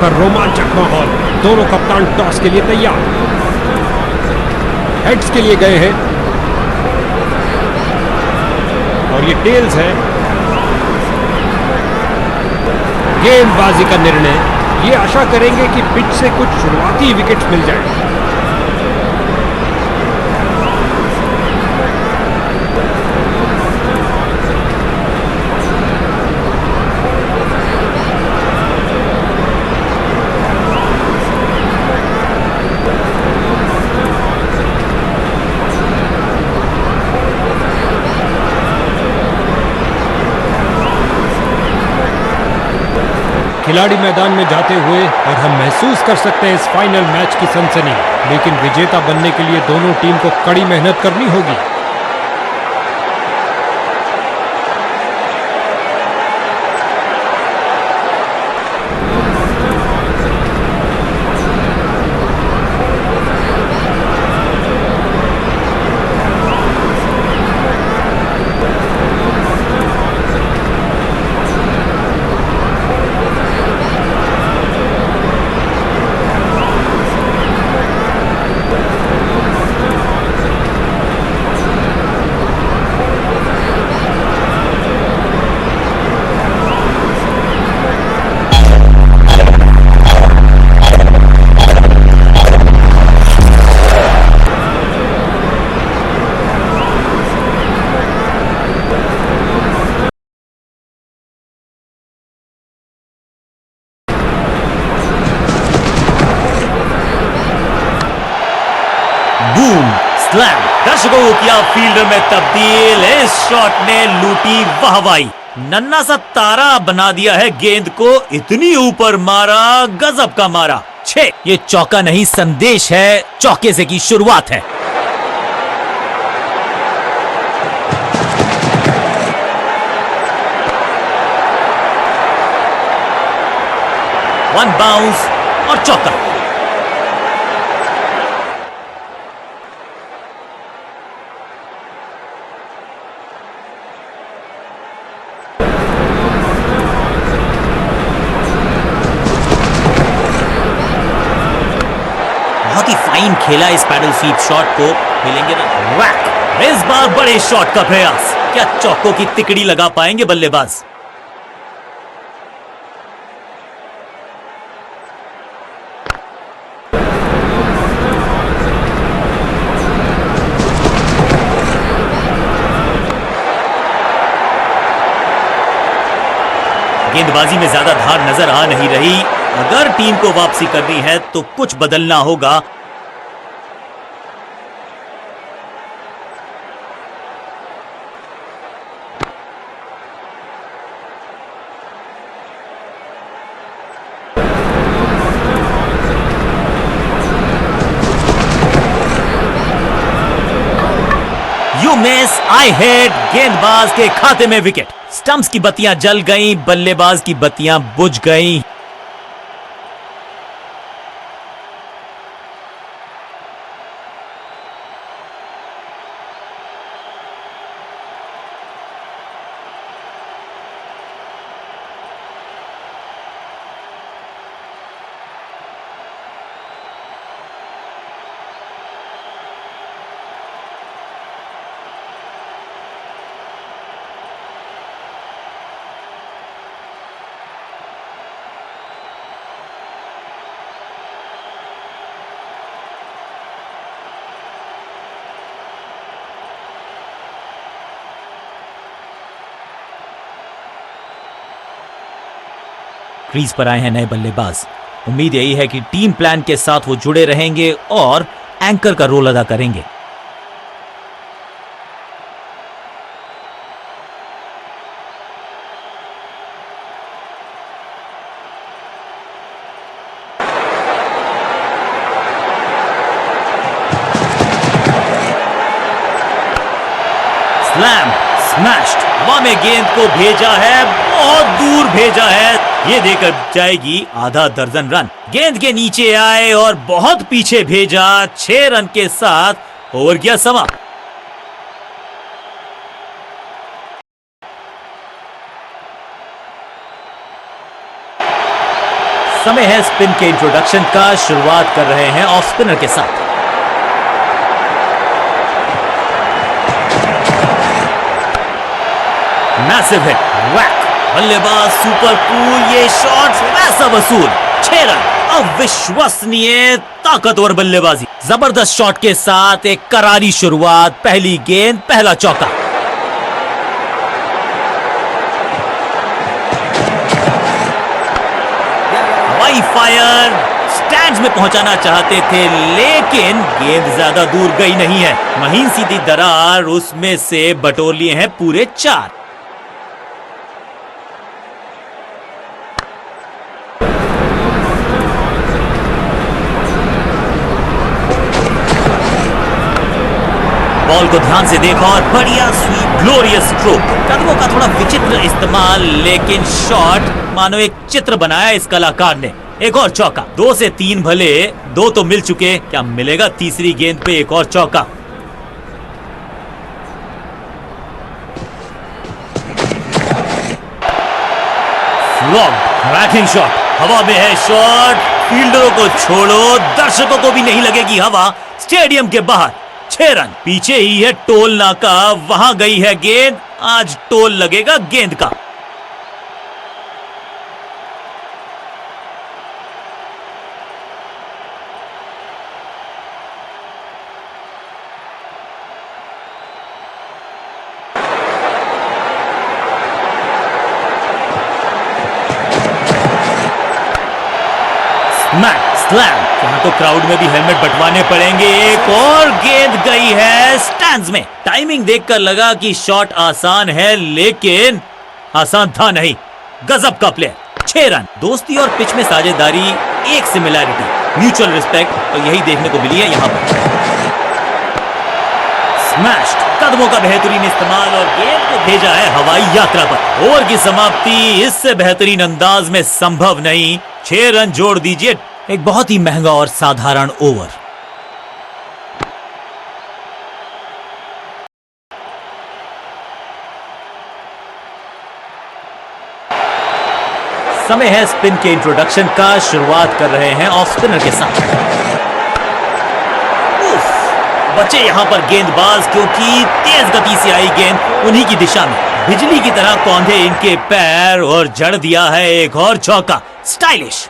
पर रोमांचक माहौल। दोनों कप्तान टॉस के लिए तैयार। हेड्स के लिए गए हैं और ये टेल्स है। गेंदबाजी का निर्णय। ये आशा करेंगे कि पिच से कुछ शुरुआती विकेट्स मिल जाए। खिलाड़ी मैदान में जाते हुए और हम महसूस कर सकते हैं इस फाइनल मैच की सनसनी। लेकिन विजेता बनने के लिए दोनों टीम को कड़ी मेहनत करनी होगी। बूम स्लैम, दर्शकों को किया फील्डर में तब्दील। इस शॉट ने लूटी वाहवाही। नन्ना सा तारा बना दिया है गेंद को, इतनी ऊपर मारा, गजब का मारा। 6। ये चौका नहीं संदेश है, चौके से की शुरुआत है। वन बाउंस और चौका। बहुत ही फाइन खेला इस पैडल स्वीप शॉट को, मिलेंगे ना वैक। इस बार बड़े शॉट का प्रयास, क्या चौकों की तिकड़ी लगा पाएंगे बल्लेबाज? गेंदबाजी में ज्यादा धार नजर आ नहीं रही। अगर टीम को वापसी करनी है तो कुछ बदलना होगा। You miss, I hit. गेंदबाज के खाते में विकेट। स्टंप्स की बत्तियां जल गईं, बल्लेबाज की बत्तियां बुझ गईं। क्रीज पर आए हैं नए बल्लेबाज। उम्मीद यही है कि टीम प्लान के साथ वो जुड़े रहेंगे और एंकर का रोल अदा करेंगे। Slam, smashed. हवा में गेंद को भेजा है, बहुत दूर भेजा है। ये देकर जाएगी आधा दर्जन रन। गेंद के नीचे आए और बहुत पीछे भेजा। 6 रन के साथ ओवर गया समा। समय है स्पिन के इंट्रोडक्शन का। शुरुआत कर रहे हैं ऑफ स्पिनर के साथ। मैसिव हिट, वैक, बल्लेबाज सुपर कूल, ये शॉट्स वैसा वसूल, 6 रन। अविश्वसनीय ताकतवर बल्लेबाजी, जबरदस्त शॉट के साथ एक करारी शुरुआत। पहली गेंद, पहला चौका। हवाई फायर, स्टैंड्स में पहुंचाना चाहते थे, लेकिन गेंद ज्यादा दूर गई नहीं है। महीन सीधी दरार, उसमें से बटोर लिए हैं पूरे 4। बॉल को ध्यान से देखा और बढ़िया स्वीप, ग्लोरियस स्ट्रोक। कदमों का थोड़ा विचित्र इस्तेमाल, लेकिन शॉट मानो एक चित्र बनाया इस कलाकार ने। एक और चौका। 2 से 3 भले, 2 तो मिल चुके, क्या मिलेगा तीसरी गेंद पे एक और चौका? क्रैकिंग शॉट, हवा में है शॉट। फील्डरों को छोड़ो, दर्शकों को भी नहीं लगेगी हवा। स्टेडियम के बाहर 6 रन। पीछे ही है टोल नाका, वहां गई है गेंद। आज टोल लगेगा गेंद का। स्मैक, स्लैम, यहाँ तो क्राउड में भी हेलमेट बंटवाने पड़ेंगे। एक और गेंद गई है स्टैंड्स में। टाइमिंग देखकर लगा कि शॉट आसान है, लेकिन आसान था नहीं। गजब का प्लेयर। 6 रन। दोस्ती और पिच में साझेदारी, एक सिमिलैरिटी, म्यूचुअल रिस्पेक्ट, तो यही देखने को मिली है यहाँ पर। स्मैश्ड, कदमों का बेहतरीन इस्तेमाल और गेंद को भेजा है हवाई यात्रा पर। ओवर की समाप्ति इससे बेहतरीन अंदाज में संभव नहीं। 6 रन जोड़ दीजिए। एक बहुत ही महंगा और साधारण ओवर। समय है स्पिन के इंट्रोडक्शन का। शुरुआत कर रहे हैं ऑफ स्पिनर के साथ। बचे यहां पर गेंदबाज, क्योंकि तेज गति से आई गेंद उन्हीं की दिशा में बिजली की तरह कौंधे इनके पैर और जड़ दिया है एक और चौका। स्टाइलिश।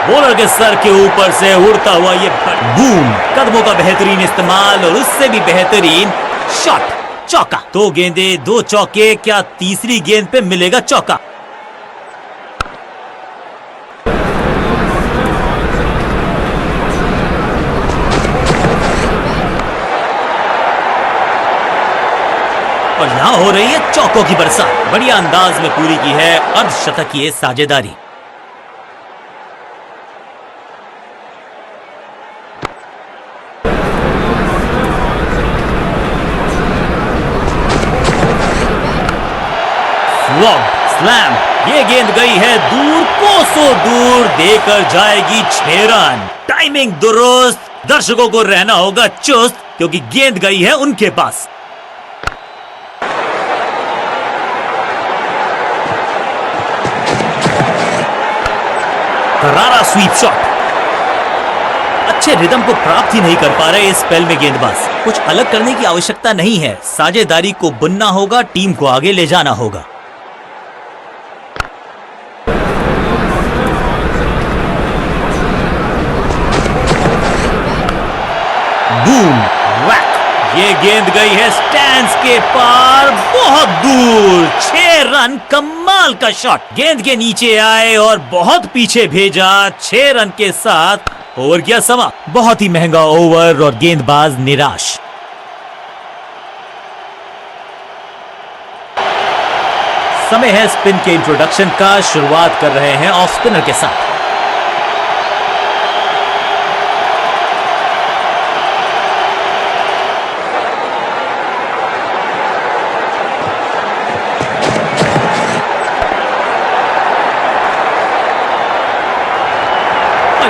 बॉलर के सर के ऊपर से उड़ता हुआ ये बूम, कदमों का बेहतरीन इस्तेमाल और उससे भी बेहतरीन शॉट। चौका। 2 गेंदे, 2 चौके, क्या तीसरी गेंद पे मिलेगा चौका? और यहां हो रही है चौकों की बरसात। बढ़िया अंदाज में पूरी की है अर्धशतकीय साझेदारी। स्लैम, ये गेंद गई है दूर, कोसों दूर, देकर जाएगी 6 रन। टाइमिंग दुरुस्त, दर्शकों को रहना होगा चुस्त, क्योंकि गेंद गई है उनके पास। करारा स्वीप शॉट। अच्छे रिदम को प्राप्त ही नहीं कर पा रहे इस स्पेल में गेंदबाज। कुछ अलग करने की आवश्यकता नहीं है, साझेदारी को बुनना होगा, टीम को आगे ले जाना होगा। बूम, वैक, ये गेंद गई है स्टैंड्स के पार, बहुत दूर। 6 रन, कमाल का शॉट। गेंद के नीचे आए और बहुत पीछे भेजा। 6 रन के साथ ओवर किया समा। बहुत ही महंगा ओवर और गेंदबाज निराश। समय है स्पिन के इंट्रोडक्शन का। शुरुआत कर रहे हैं ऑफ स्पिनर के साथ।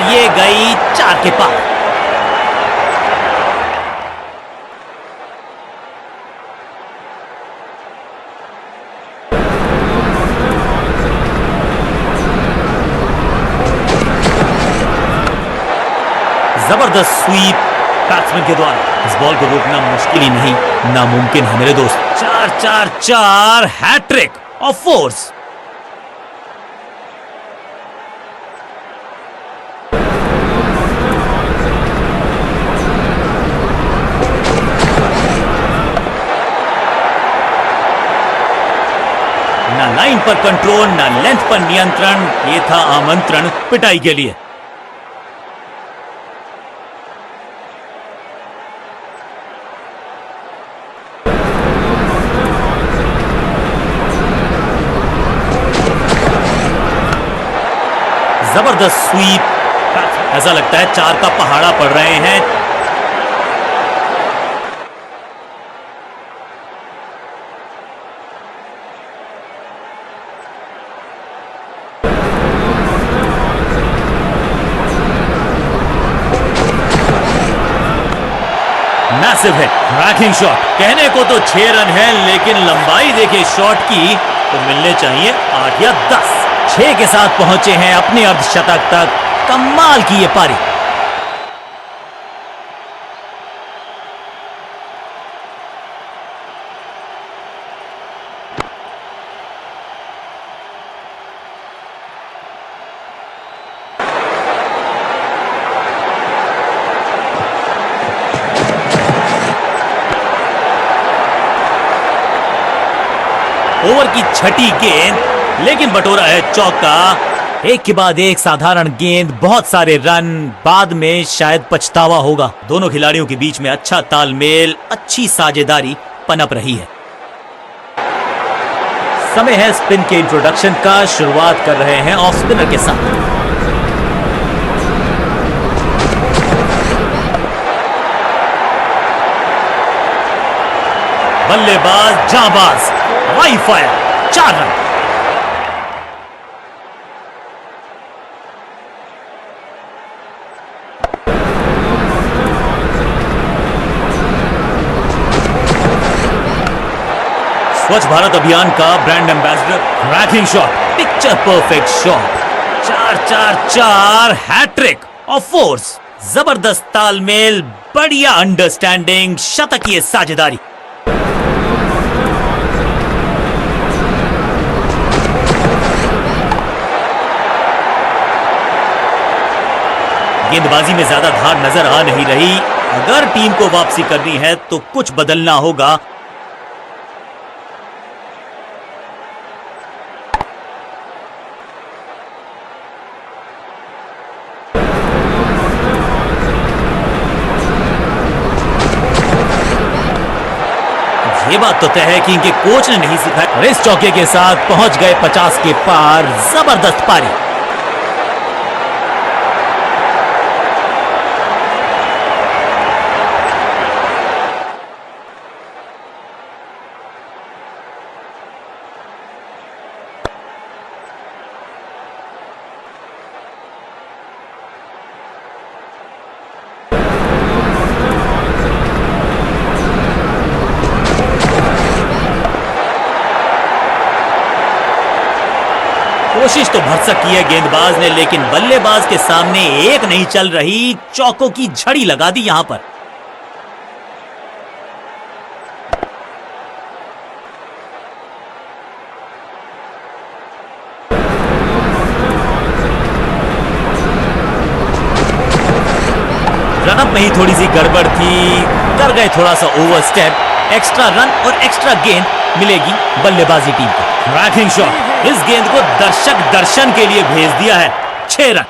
ये गई 4 के पार। जबरदस्त स्वीप बैट्समैन के द्वारा। इस बॉल को रोकना मुश्किल ही नहीं, नामुमकिन है मेरे दोस्त। 4-4-4 हैट्रिक ऑफ फोर्स। ना लाइन पर कंट्रोल, ना लेंथ पर नियंत्रण, ये था आमंत्रण पिटाई के लिए। जबरदस्त स्वीप। ऐसा लगता है 4 का पहाड़ा पड़ रहे हैं। Massive hit, cracking shot. कहने को तो 6 रन है, लेकिन लंबाई देखे शॉट की तो मिलने चाहिए 8 या 10। 6 के साथ पहुंचे हैं अपने अर्धशतक तक। कमाल की ये पारी। ओवर की छठी गेंद, लेकिन बटोरा है चौका। एक के बाद एक साधारण गेंद, बहुत सारे रन, बाद में शायद पछतावा होगा। दोनों खिलाड़ियों के बीच में अच्छा तालमेल, अच्छी साझेदारी पनप रही है। समय है स्पिन के इंट्रोडक्शन का। शुरुआत कर रहे हैं ऑफ स्पिनर के साथ। बल्लेबाज जाबाज, वाई फायर, 4 रन। स्वच्छ भारत अभियान का brand ambassador, cracking shot, picture perfect shot. 4-4-4 hattrick of fours. जबरदस्त तालमेल, बढ़िया अंडरस्टैंडिंग, शतकीय साझेदारी। गेंदबाजी में ज्यादा धार नजर आ नहीं रही। अगर टीम को वापसी करनी है तो कुछ बदलना होगा। ये बात तो तय है कि इनके कोच ने नहीं सिखाया और इस चौके के साथ पहुंच गए 50 के पार। जबरदस्त पारी। कोशिश तो भरसक की है गेंदबाज ने, लेकिन बल्लेबाज के सामने एक नहीं चल रही। चौकों की झड़ी लगा दी यहां पर। रनअप में ही थोड़ी सी गड़बड़ थी, कर गए थोड़ा सा ओवर स्टेप। एक्स्ट्रा रन और एक्स्ट्रा गेंद मिलेगी बल्लेबाजी टीम को। क्रैकिंग शॉट, इस गेंद को दर्शक दर्शन के लिए भेज दिया है। 6 रन।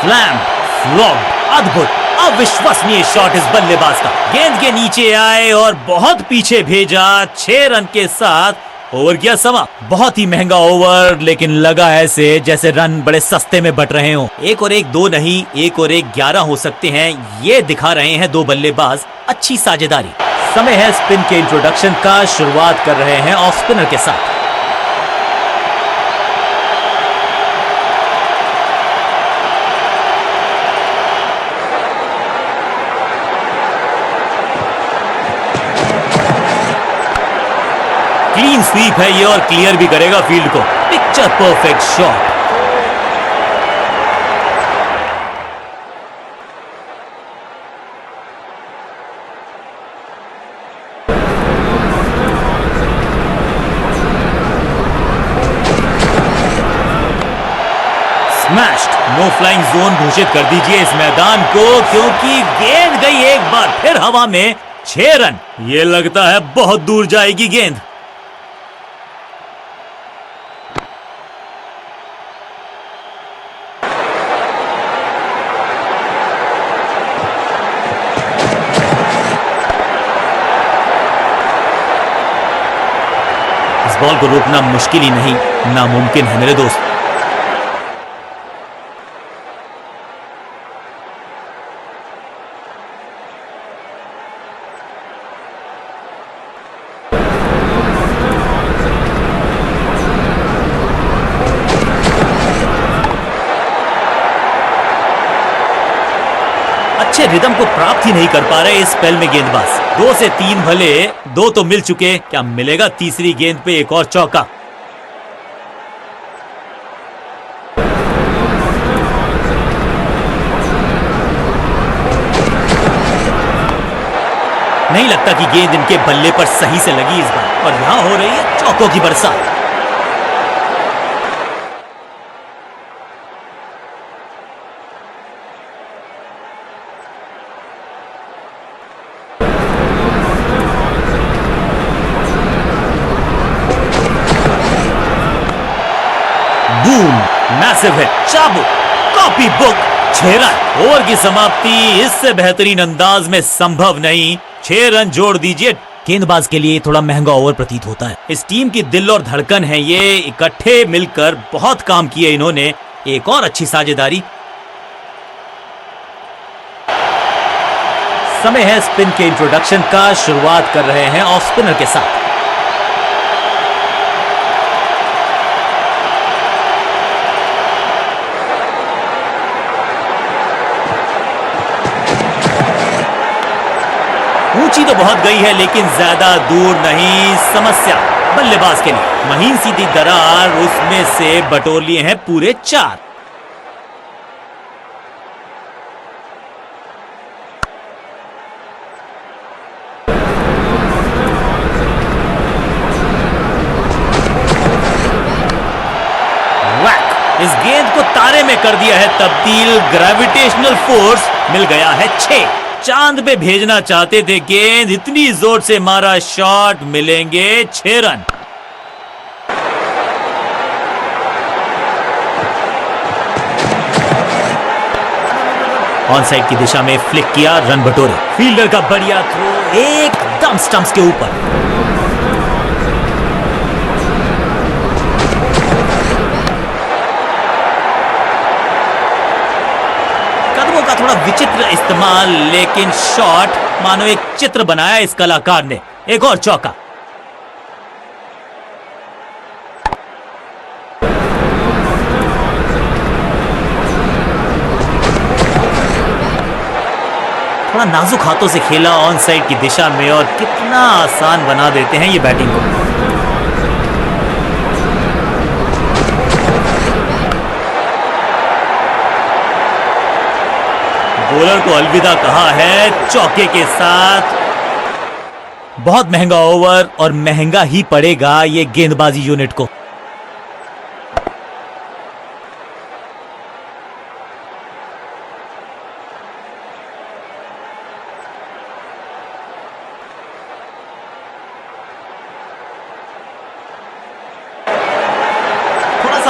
स्लैम, फ्लॉप, अद्भुत, अविश्वसनीय शॉट इस बल्लेबाज का। गेंद के नीचे आए और बहुत पीछे भेजा। 6 रन के साथ ओवर किया समा। बहुत ही महंगा ओवर, लेकिन लगा ऐसे जैसे रन बड़े सस्ते में बट रहे हों। 1 और 1 2 नहीं, 1 और 1 11 हो सकते हैं। ये दिखा रहे हैं दो बल्लेबाज अच्छी साझेदारी। समय है स्पिन के इंट्रोडक्शन का। शुरुआत कर रहे हैं ऑफ स्पिनर के साथ। क्लीन स्वीप है ये और क्लियर भी करेगा फील्ड को। Picture perfect shot. Smashed. No flying zone घोषित कर दीजिए इस मैदान को, क्योंकि गेंद गई एक बार फिर हवा में। 6 रन। ये लगता है बहुत दूर जाएगी गेंद। इस बॉल को रोकना मुश्किल ही नहीं, नामुमकिन है मेरे दोस्त। अच्छे रिदम को प्राप्त ही नहीं कर पा रहे इस स्पेल में गेंदबाज। 2 से 3 भले, 2 तो मिल चुके, क्या मिलेगा तीसरी गेंद पे एक और चौका? नहीं लगता कि गेंद इनके बल्ले पर सही से लगी इस बार, और यहां हो रही है चौकों की बरसात। बूम, मैसिव है, चाबुक, कॉपी बुक, 6 रन। ओवर की समाप्ति इससे बेहतरीन अंदाज में संभव नहीं। 6 रन जोड़ दीजिए। गेंदबाज के लिए थोड़ा महंगा ओवर प्रतीत होता है। इस टीम की दिल और धड़कन है ये, इकट्ठे मिलकर बहुत काम किए इन्होंने। एक और अच्छी साझेदारी। समय है स्पिन के इंट्रोडक्शन का। शुरुआत कर रहे हैं ऑफ स्पिनर के साथ। ऊंची तो बहुत गई है, लेकिन ज्यादा दूर नहीं। समस्या बल्लेबाज के लिए महीन सीधी दरार, उसमें से बटोर लिए हैं पूरे 4। वैक। इस गेंद को तारे में कर दिया है तब्दील। ग्रेविटेशनल फोर्स मिल गया है 6। चांद पे भेजना चाहते थे गेंद, इतनी जोर से मारा शॉट, मिलेंगे 6 रन। ऑन साइड की दिशा में फ्लिक किया, रन बटोरे। फील्डर का बढ़िया थ्रो एकदम स्टंप्स के ऊपर। का थोड़ा विचित्र इस्तेमाल, लेकिन शॉट मानो एक चित्र बनाया इस कलाकार ने। एक और चौका। थोड़ा नाजुक हाथों से खेला ऑन साइड की दिशा में, और कितना आसान बना देते हैं ये बैटिंग को। बॉलर को अलविदा कहा है चौके के साथ। बहुत महंगा ओवर, और महंगा ही पड़ेगा ये गेंदबाजी यूनिट को।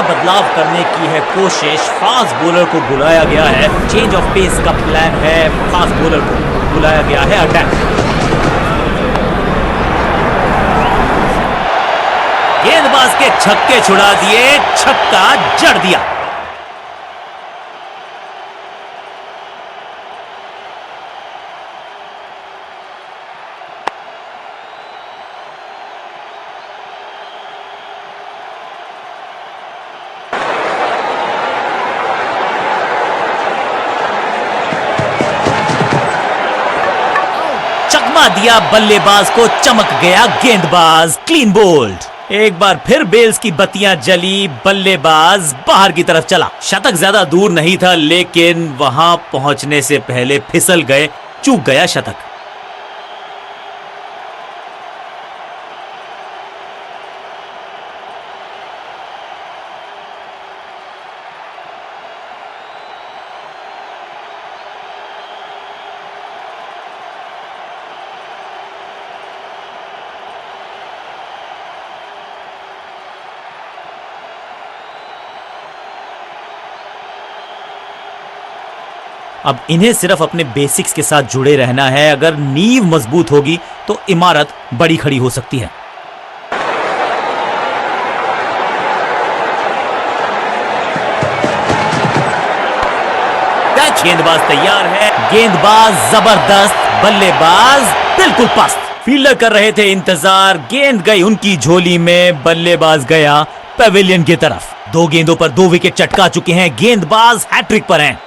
बदलाव करने की है कोशिश। फास्ट बॉलर को बुलाया गया है, चेंज ऑफ पेस का प्लान है। फास्ट बॉलर को बुलाया गया है अटैक। गेंदबाज के छक्के छुड़ा दिए, छक्का जड़ दिया। दिया बल्लेबाज को, चमक गया गेंदबाज। Clean bowled. एक बार फिर बेल्स की बत्तियां जली, बल्लेबाज बाहर की तरफ चला। शतक ज्यादा दूर नहीं था, लेकिन वहां पहुंचने से पहले फिसल गए, चूक गया शतक। अब इन्हें सिर्फ अपने बेसिक्स के साथ जुड़े रहना है। अगर नींव मजबूत होगी तो इमारत बड़ी खड़ी हो सकती है। गेंदबाज तैयार है, गेंदबाज जबरदस्त, बल्लेबाज बिल्कुल पस्त। फील्डर कर रहे थे इंतजार, गेंद गई उनकी झोली में, बल्लेबाज गया पेविलियन की तरफ। 2 गेंदों पर 2 विकेट चटका चुके हैं, गेंदबाज हैट्रिक पर हैं।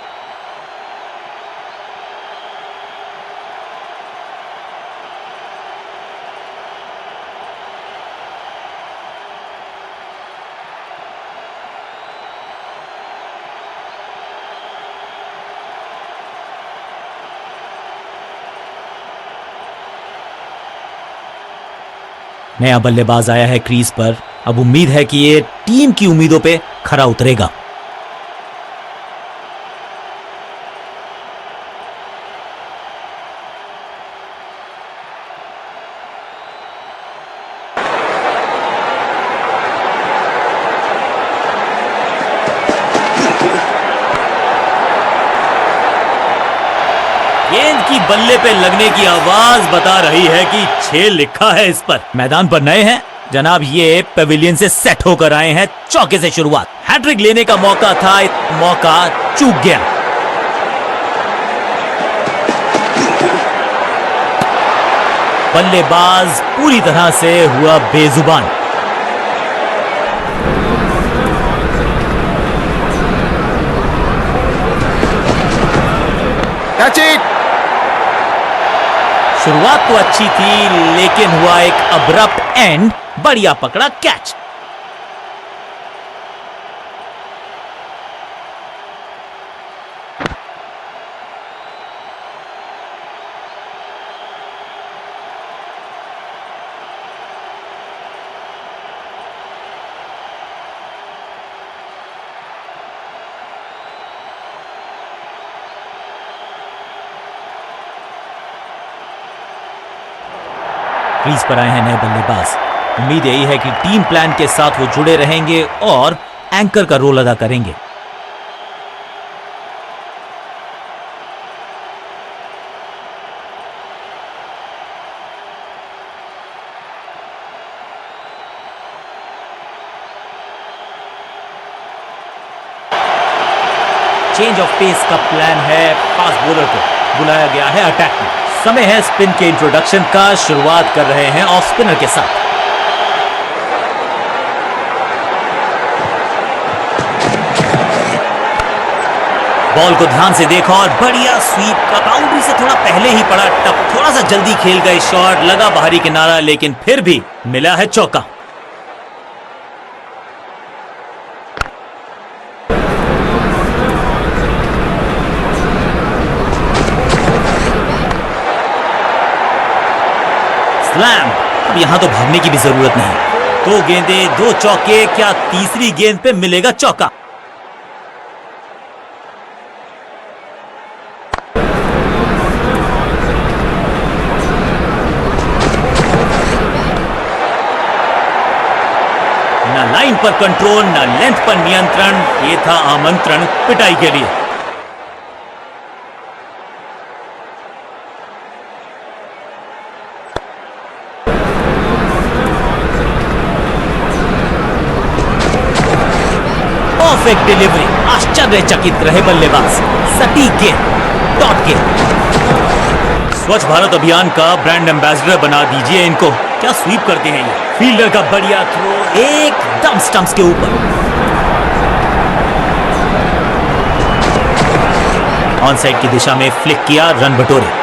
नया बल्लेबाज आया है क्रीज पर। अब उम्मीद है कि ये टीम की उम्मीदों पे खरा उतरेगा। गेंद की बल्ले पे लगने की आवाज बता रही है कि 6 लिखा है इस पर। मैदान पर नए हैं जनाब, ये पेविलियन से सेट होकर आए हैं। चौके से शुरुआत, हैट्रिक लेने का मौका था, मौका चूक गया। बल्लेबाज पूरी तरह से हुआ बेजुबान। Catch it. शुरुआत तो अच्छी थी, लेकिन हुआ एक अब्रप्ट एंड। बढ़िया पकड़ा कैच। क्रीज पर आए हैं नए बल्लेबाज। उम्मीद यही है कि टीम प्लान के साथ वो जुड़े रहेंगे और एंकर का रोल अदा करेंगे। चेंज ऑफ पेस का प्लान है। फास्ट बॉलर को बुलाया गया है अटैक में। समय है स्पिन के इंट्रोडक्शन का। शुरुआत कर रहे हैं ऑफ स्पिनर के साथ। बॉल को ध्यान से देखा और बढ़िया स्वीप का। बाउंड्री से थोड़ा पहले ही पड़ा टप, थोड़ा सा जल्दी खेल गए शॉट, लगा बाहरी किनारा, लेकिन फिर भी मिला है चौका। स्लैम। अब यहां तो भागने की भी जरूरत नहीं। 2 गेंदें 2 चौके, क्या तीसरी गेंद पे मिलेगा चौका? ना लाइन पर कंट्रोल, ना लेंथ पर नियंत्रण। ये था आमंत्रण पिटाई के लिए। Perfect delivery. आश्चर्यचकित रहे बल्लेबाज। सटीक गेंद, डॉट गेंद। स्वच्छ भारत अभियान का ब्रांड एम्बेसडर बना दीजिए इनको। क्या स्वीप करते हैं ये। फील्डर का बढ़िया थ्रो, एकदम स्टंप्स के ऊपर। ऑन साइड की दिशा में फ्लिक किया, रन बटोरे।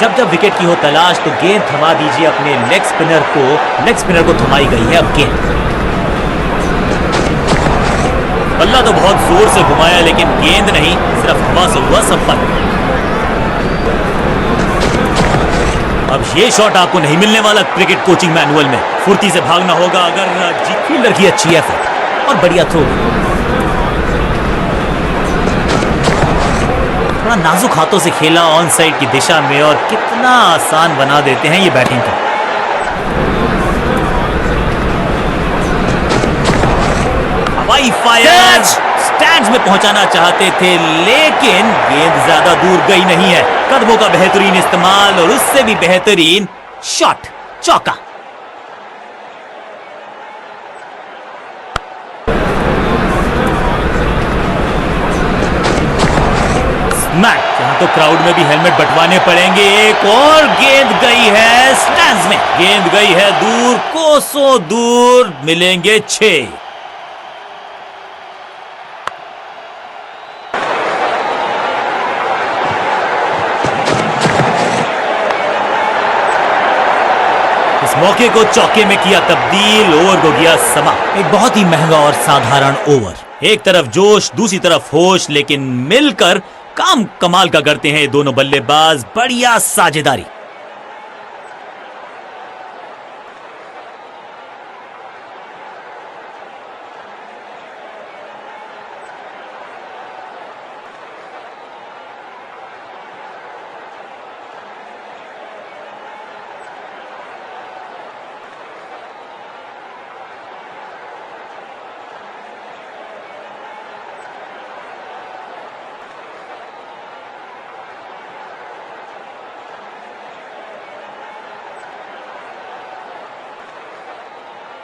जब जब विकेट की हो तलाश तो गेंद थमा दीजिए अपने लेग स्पिनर को थमाई गई है अब गेंद। बल्ला तो बहुत जोर से घुमाया लेकिन गेंद नहीं, सिर्फ हवा से हुआ सफल। अब ये शॉट आपको नहीं मिलने वाला क्रिकेट कोचिंग मैनुअल में। फुर्ती से भागना होगा अगर फील्डर की अच्छी एफर्ट और बढ़िया थ्रो। थोड़ा नाजुक हाथों से खेला ऑन साइड की दिशा में और कितना आसान बना देते हैं ये बैटिंग को। हवाई फायर स्टैंड्स में पहुंचाना चाहते थे लेकिन गेंद ज्यादा दूर गई नहीं है। कदमों का बेहतरीन इस्तेमाल और उससे भी बेहतरीन शॉट, चौका। यहां तो क्राउड में भी हेलमेट बंटवाने पड़ेंगे। एक और गेंद गई है स्टैंड्स में, गेंद गई है दूर, कोसों दूर। मिलेंगे 6। इस मौके को चौके में किया तब्दील, ओवर को किया समाप्त। एक बहुत ही महंगा और साधारण ओवर। एक तरफ जोश, दूसरी तरफ होश, लेकिन मिलकर काम कमाल का करते हैं ये दोनों बल्लेबाज। बढ़िया साझेदारी।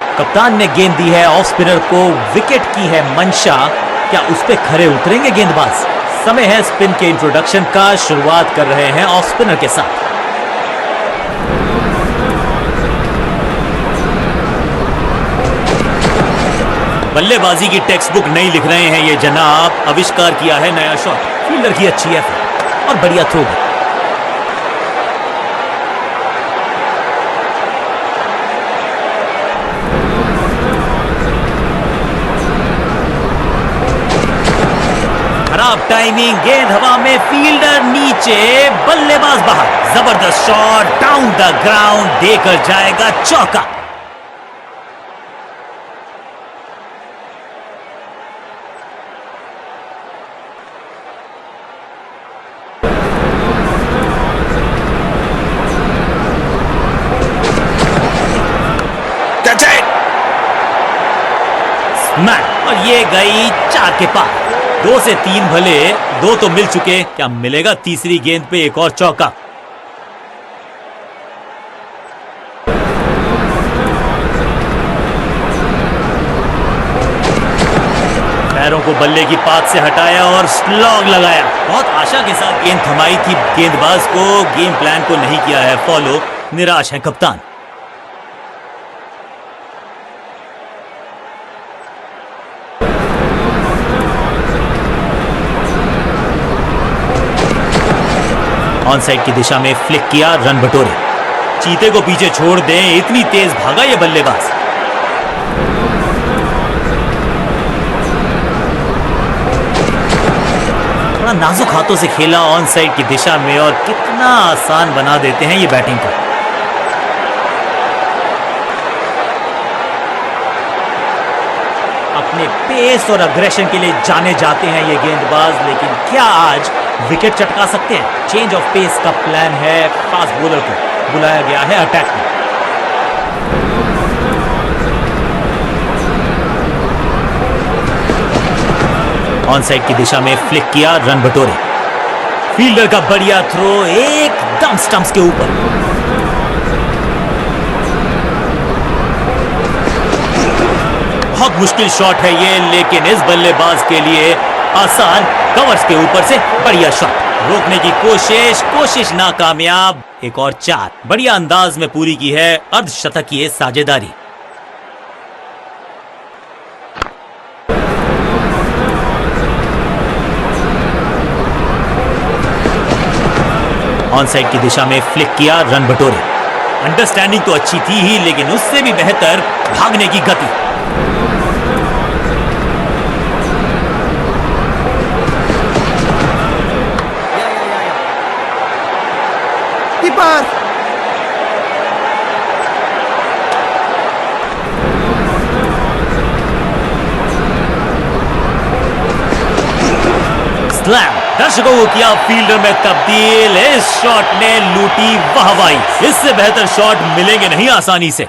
कप्तान ने गेंद दी है ऑफ स्पिनर को, विकेट की है मंशा। क्या उस पे खरे उतरेंगे गेंदबाज? समय है स्पिन के इंट्रोडक्शन का। शुरुआत कर रहे हैं ऑफ स्पिनर के साथ। बल्लेबाजी की टेक्स्ट बुक नहीं लिख रहे हैं ये जनाब। आविष्कार किया है नया शॉट। फील्डर की अच्छी एफर्ट और बढ़िया थ्रो। खराब टाइमिंग, गेंद हवा में, फील्डर नीचे, बल्लेबाज बाहर। जबरदस्त शॉट डाउन द ग्राउंड, देकर जाएगा चौका। स्मैक, और ये गई 4 के पार। 2 से 3 भले, 2 तो मिल चुके। क्या मिलेगा तीसरी गेंद पे एक और चौका? पैरों को बल्ले की पात से हटाया और स्लॉग लगाया। बहुत आशा के साथ गेंद थमाई थी गेंदबाज को। गेम प्लान को नहीं किया है फॉलो। निराश है कप्तान। ऑन साइड की दिशा में फ्लिक किया, रन बटोरे। चीते को पीछे छोड़ दें, इतनी तेज भागा ये बल्लेबाज। थोड़ा नाजुक हाथों से खेला ऑन साइड की दिशा में और कितना आसान बना देते हैं ये बैटिंग को। अपने पेस और अग्रेशन के लिए जाने जाते हैं ये गेंदबाज, लेकिन क्या आज विकेट चटका सकते हैं? चेंज ऑफ पेस का प्लान है। फास्ट बॉलर को बुलाया गया है अटैक में। ऑन साइड की दिशा में फ्लिक किया, रन बटोरे। फील्डर का बढ़िया थ्रो एकदम स्टंप्स के ऊपर। बहुत मुश्किल शॉट है ये, लेकिन इस बल्लेबाज के लिए आसान। कवर्स के ऊपर से बढ़िया शॉट, रोकने की कोशिश नाकामयाब। एक और 4। बढ़िया अंदाज में पूरी की है अर्धशतकीय साझेदारी। ऑन साइड की दिशा में फ्लिक किया, रन बटोरे। अंडरस्टैंडिंग तो अच्छी थी ही, लेकिन उससे भी बेहतर भागने की गति। कीपर स्लैम, दर्शकों को किया फील्डर में तब्दील। इस शॉट ने लूटी वाहवाही। इससे बेहतर शॉट मिलेंगे नहीं आसानी से।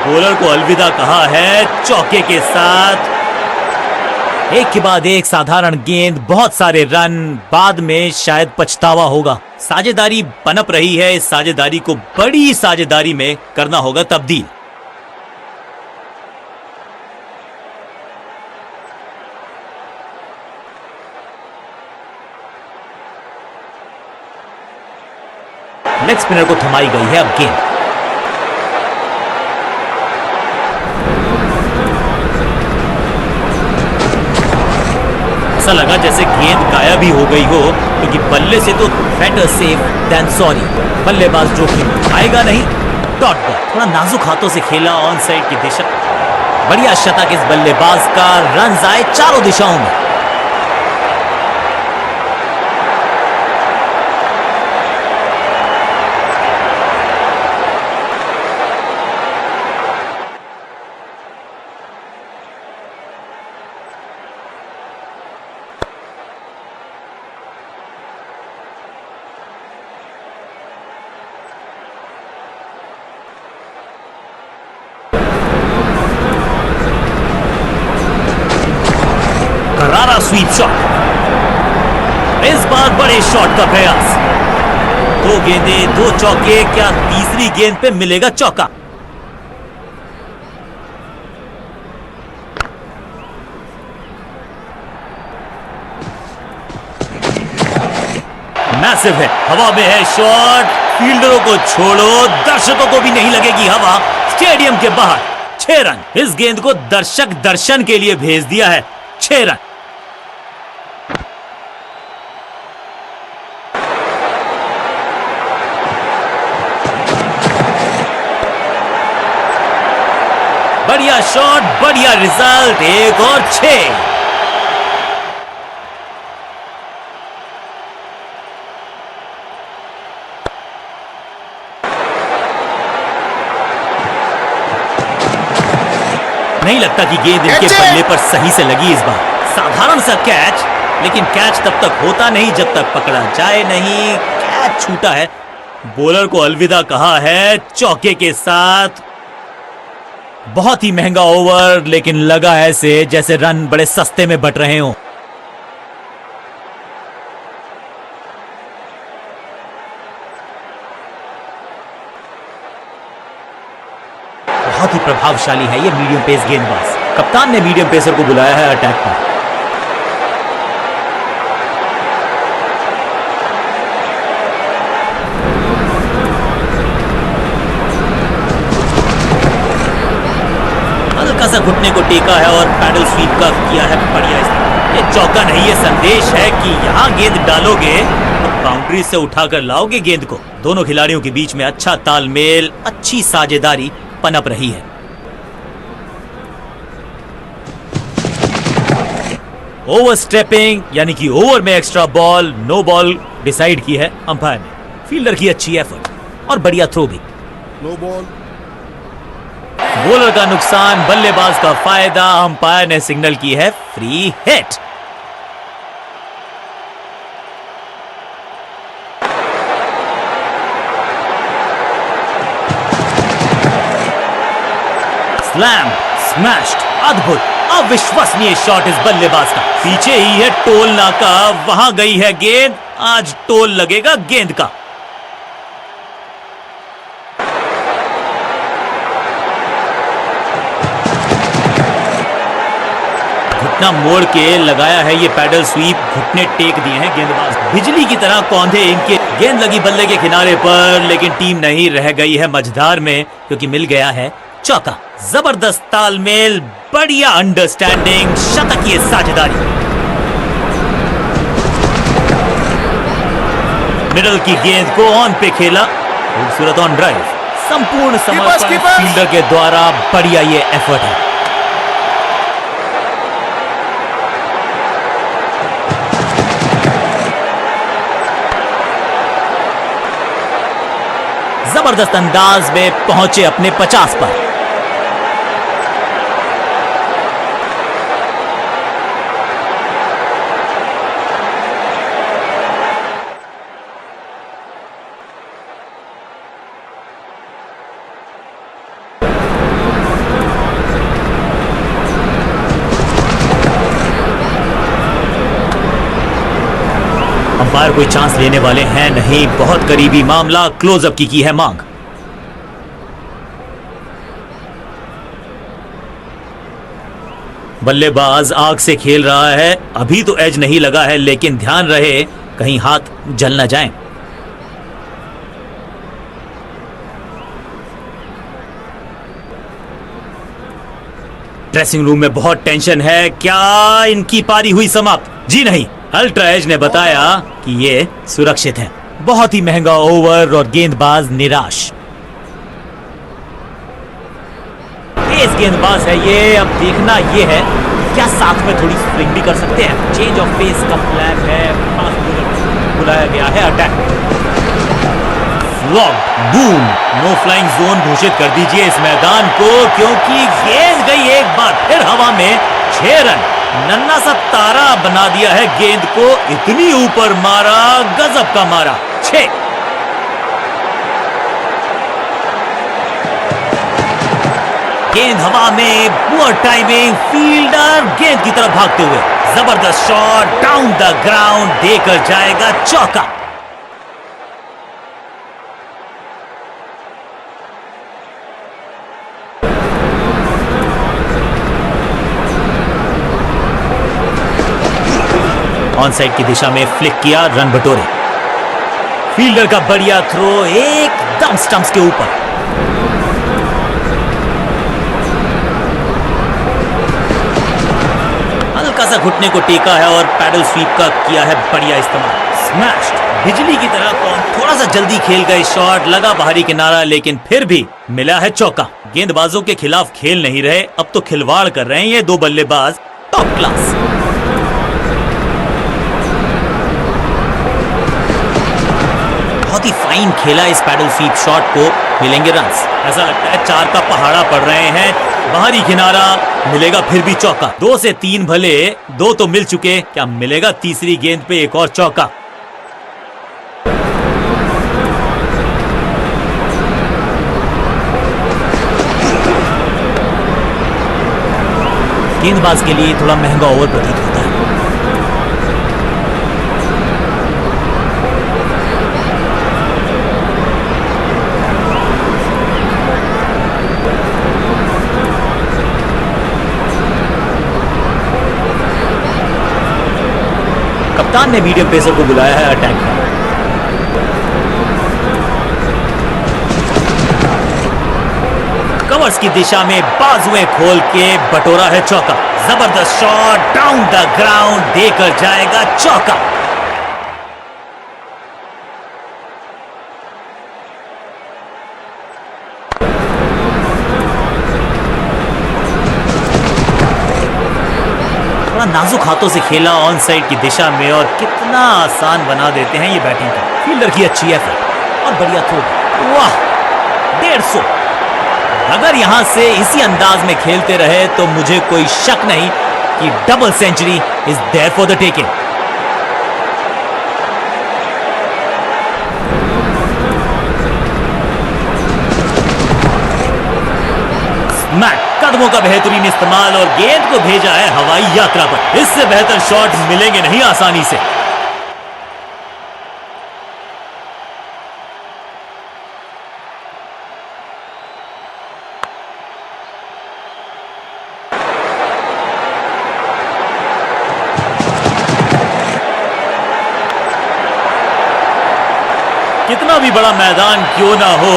बॉलर को अलविदा कहा है चौके के साथ। एक के बाद एक साधारण गेंद, बहुत सारे रन, बाद में शायद पछतावा होगा। साझेदारी पनप रही है, इस साझेदारी को बड़ी साझेदारी में करना होगा तब्दील। लेग स्पिनर को थमाई गई है अब गेंद। ऐसा लगा जैसे गेंद गायब ही हो गई हो, क्योंकि बल्ले से तो बेटर सेफ देन सॉरी। बल्लेबाज जोखिम आएगा नहीं। डॉट बॉल थोड़ा नाजुक हाथों से खेला, ऑन साइड की दिशा। बढ़िया शतक इस बल्लेबाज का। रन आए चारों दिशाओं में। करारा स्वीप शॉट। इस बार बड़े शॉट का प्रयास। दो गेंदे, दो चौके, क्या तीसरी गेंद पे मिलेगा चौका? मैसिव है, हवा में है शॉट। फील्डरों को छोड़ो, दर्शकों को भी नहीं लगेगी हवा। स्टेडियम के बाहर 6 रन। इस गेंद को दर्शक दर्शन के लिए भेज दिया है। 6 रन। बढ़िया शॉट, बढ़िया रिजल्ट। 1 और 6। नहीं लगता कि गेंद इनके पल्ले पर सही से लगी इस बार। साधारण सा कैच, लेकिन कैच तब तक होता नहीं जब तक पकड़ा जाए नहीं। कैच छूटा है। बॉलर को अलविदा कहा है चौके के साथ। बहुत ही महंगा ओवर, लेकिन लगा ऐसे जैसे रन बड़े सस्ते में बट रहे हों। बहुत ही प्रभावशाली है ये मीडियम पेस गेंदबाज। कप्तान ने मीडियम पेसर को बुलाया है अटैक पर। हल्का सा घुटने को टेका है और पैडल स्वीप का किया है बढ़िया। ये चौका नहीं, ये संदेश है कि यहां गेंद डालोगे तो बाउंड्री से उठाकर लाओगे गेंद को। दोनों खिलाड़ियों के बीच में अच्छा तालमेल, अच्छी साझेदारी पनप रही है। ओवर स्टेपिंग, यानी कि ओवर में extra ball, no ball decide की है अंपायर ने। फील्डर की अच्छी एफर्ट और बढ़िया थ्रो भी। No ball. बॉलर का नुकसान, बल्लेबाज का फायदा। अंपायर ने सिग्नल की है फ्री हिट। स्लैम, स्मैश्ड, अद्भुत, अविश्वसनीय शॉट इस बल्लेबाज का। पीछे ही है टोल नाका, वहां गई है गेंद। आज टोल लगेगा गेंद का। घुटना मोड़ के लगाया है ये पैडल स्वीप, घुटने टेक दिए हैं गेंदबाज, बिजली की तरह कौंधे इनके। गेंद लगी बल्ले के किनारे पर, लेकिन टीम नहीं रह गई है मझधार में, क्योंकि मिल गया है चौका। जबरदस्त तालमेल, बढ़िया अंडरस्टैंडिंग, शतकीय साझेदारी। मिडल की गेंद को ऑन पे खेला, खूबसूरत ऑन ड्राइव, संपूर्ण समर्पण फील्डर के द्वारा। बढ़िया ये एफर्ट है। जबरदस्त अंदाज में पहुंचे अपने 50 पर। अंपायर कोई चांस लेने वाले हैं नहीं, बहुत करीबी मामला, क्लोजअप की है मांग। बल्लेबाज आग से खेल रहा है, अभी तो एज नहीं लगा है, लेकिन ध्यान रहे कहीं हाथ जल न जाए। ड्रेसिंग रूम में बहुत टेंशन है, क्या इनकी पारी हुई समाप्त? जी नहीं, अल्ट्रा एज ने बताया कि ये सुरक्षित है। बहुत ही महंगा ओवर और गेंदबाज निराश। तेज गेंदबाज है ये, अब देखना ये है क्या साथ में थोड़ी स्विंग भी कर सकते हैं। चेंज ऑफ पेस का प्लान है, फास्ट बॉलर बुलाया गया है attack. Flop, boom, no flying zone घोषित कर दीजिए इस मैदान को, क्योंकि गेंद गई एक बार फिर हवा में। 6 रन, नन्ना सा तारा बना दिया है गेंद को, इतनी ऊपर मारा, गजब का मारा। 6। गेंद हवा में, पुअर टाइमिंग, फील्डर गेंद की तरफ भागते हुए, जबरदस्त शॉट, डाउन द ग्राउंड, देकर जाएगा चौका। ऑन साइड की दिशा में फ्लिक किया, रन बटोरे। फील्डर का बढ़िया थ्रो, एकदम स्टंप्स के ऊपर। हल्का सा घुटने को टेका है और पैडल स्वीप का किया है बढ़िया इस्तेमाल। स्मैश्ड, बिजली की तरह कौन, थोड़ा सा जल्दी खेल गए शॉट, लगा बाहरी किनारा, लेकिन फिर भी मिला है चौका। गेंदबाजों के खिलाफ खेल नहीं रहे, अब तो खिलवाड़ कर रहे हैं ये दो बल्लेबाज, टॉप क्लास। बहुत ही फाइन खेला इस पैडल स्वीप शॉट को, मिलेंगे रन्स। ऐसा लगता है 4 का पहाड़ा पड़ रहे हैं, बाहरी किनारा, मिलेगा फिर भी चौका। 2 से 3 भले, 2 तो मिल चुके, क्या मिलेगा तीसरी गेंद पे एक और चौका? गेंदबाज के लिए थोड़ा महंगा ओवर प्रतीत होता है। कप्तान ने मीडियम पेसर को बुलाया है अटैक में। कवर्स की दिशा में बाजुएं खोल के बटोरा है चौका। जबरदस्त शॉट, डाउन द ग्राउंड, देकर जाएगा चौका। नाजुक हाथों से खेला ऑन साइड की दिशा में, और कितना आसान बना देते हैं ये बैटिंग का। फील्डर की अच्छी एफर्ट और बढ़िया थ्रो। वाह, 150। अगर यहां से इसी अंदाज में खेलते रहे तो मुझे कोई शक नहीं कि double century is there for the taking. कदमों का बेहतरीन इस्तेमाल और गेंद को भेजा है हवाई यात्रा पर। इससे बेहतर शॉट मिलेंगे नहीं आसानी से। कितना भी बड़ा मैदान क्यों ना हो,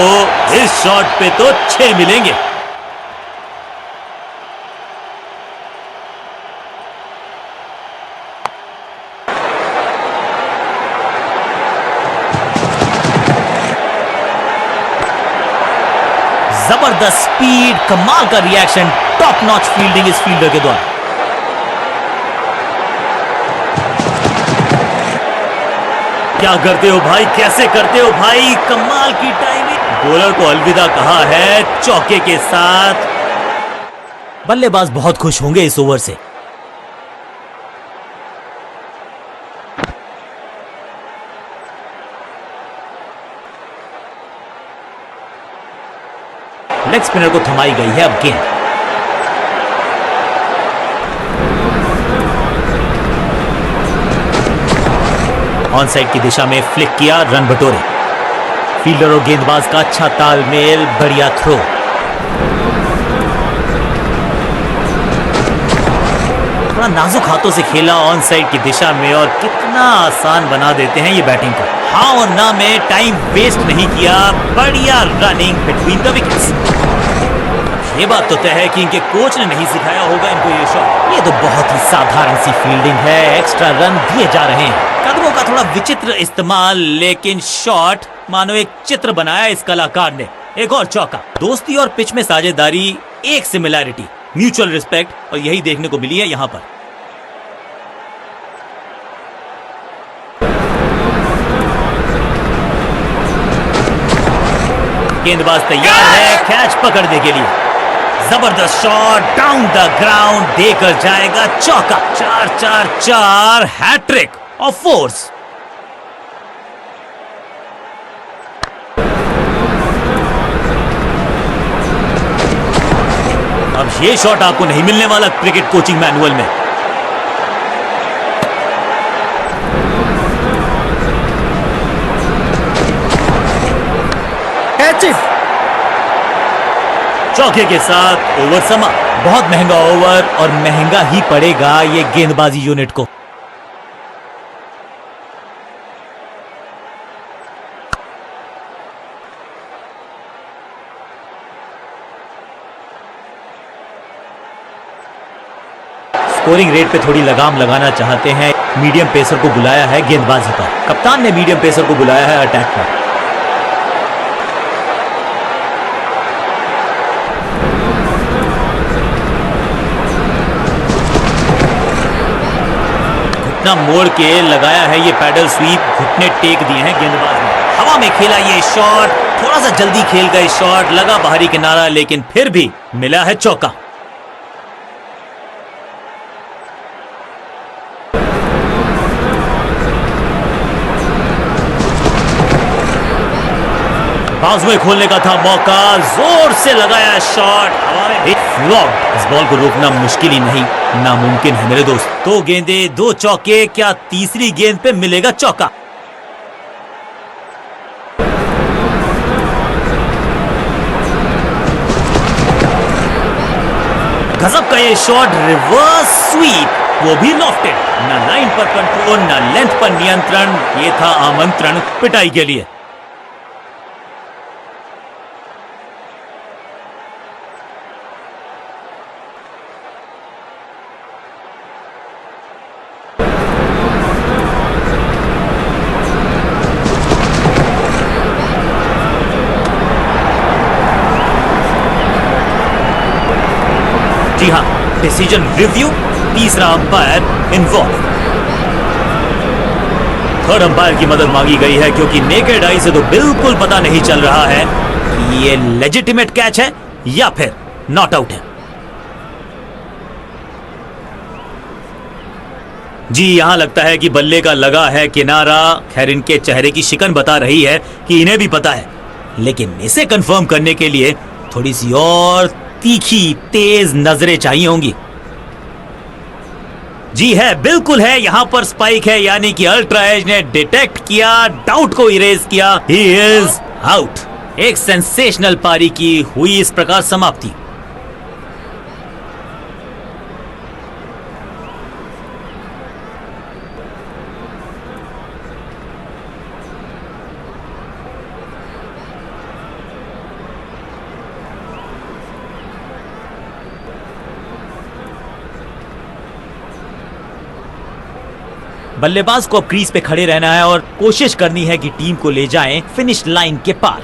इस शॉट पे तो 6 मिलेंगे। जबरदस्त स्पीड, कमाल का रिएक्शन, टॉप नॉच फील्डिंग इस फील्डर के द्वारा। क्या करते हो भाई, कैसे करते हो भाई, कमाल की टाइमिंग। बॉलर को अलविदा कहा है चौके के साथ। बल्लेबाज बहुत खुश होंगे इस ओवर से। लेग स्पिनर को थमाई गई है अब गेंद। ऑन साइड की दिशा में फ्लिक किया, रन बटोरे। फील्डर और गेंदबाज का अच्छा तालमेल, बढ़िया थ्रो। थोड़ा नाजुक हाथों से खेला ऑन साइड की दिशा में और कितना आसान बना देते हैं ये बैटिंग को। हाँ और ना में टाइम वेस्ट नहीं किया, बढ़िया रनिंग बिटवीन द विकेट्स। ये बात तो तय है कि इनके कोच ने नहीं सिखाया होगा इनको ये शॉट। ये तो बहुत ही साधारण सी फील्डिंग है, एक्स्ट्रा रन दिए जा रहे हैं। कदमों का थोड़ा विचित्र इस्तेमाल, लेकिन शॉट मानो एक चित्र बनाया इस कलाकार ने। एक और चौका। दोस्ती और पिच में साझेदारी, एक सिमिलैरिटी, म्यूचुअल रिस्पेक्ट, और यही देखने को मिली है यहां पर। गेंदबाज तैयार है कैच पकड़ने के लिए। जबरदस्त शॉट, डाउन द ग्राउंड, देकर जाएगा चौका। 4-4-4 हैट्रिक ऑफ फोर्स। अब ये शॉट आपको नहीं मिलने वाला क्रिकेट कोचिंग मैनुअल में। Catch it. चौके के साथ ओवर समा। बहुत महंगा ओवर और महंगा ही पड़ेगा ये गेंदबाजी यूनिट को। स्कोरिंग रेट पे थोड़ी लगाम लगाना चाहते हैं, मीडियम पेसर को बुलाया है गेंदबाजी पर। कप्तान ने मीडियम पेसर को बुलाया है अटैक पर। घुटना मोड़ के लगाया है ये पैडल स्वीप, घुटने टेक दिए हैं गेंदबाज ने। हवा में खेला ये शॉट, थोड़ा सा जल्दी खेल गए शॉट, लगा बाहरी किनारा, लेकिन फिर भी मिला है चौका। बाजुएं खोलने का था मौका, जोर से लगाया शॉट, हवा में हिट फ्लॉप। इस बॉल को रोकना मुश्किल ही नहीं, नामुमकिन है मेरे दोस्त। 2 गेंदे 2 चौके, क्या तीसरी गेंद पे मिलेगा चौका? गजब का ये शॉट, रिवर्स स्वीप, वो भी लॉफ्टेड। ना लाइन पर कंट्रोल, ना लेंथ पर नियंत्रण, ये था आमंत्रण पिटाई के लिए। जी हाँ, डिसीजन रिव्यू, तीसरा अंपायर इन्वॉल्व। थर्ड अंपायर की मदद मांगी गई है क्योंकि नेकेड आई से तो बिल्कुल पता नहीं चल रहा है कि ये लेजिटिमेट कैच है या फिर नॉट आउट है। जी यहां लगता है कि बल्ले का लगा है किनारा। खैर इनके चेहरे की शिकन बता रही है कि इन्हें भी पता है, लेकिन इसे कंफर्म करने के लिए थोड़ी सी और तीखी तेज नजरें चाहिए होंगी। जी है, बिल्कुल है, यहां पर स्पाइक है, यानी कि अल्ट्रा एज ने डिटेक्ट किया, डाउट को इरेज किया। He is out. एक सेंसेशनल पारी की हुई इस प्रकार समाप्ति। बल्लेबाज को अब क्रीज पे खड़े रहना है और कोशिश करनी है कि टीम को ले जाएं फिनिश लाइन के पार।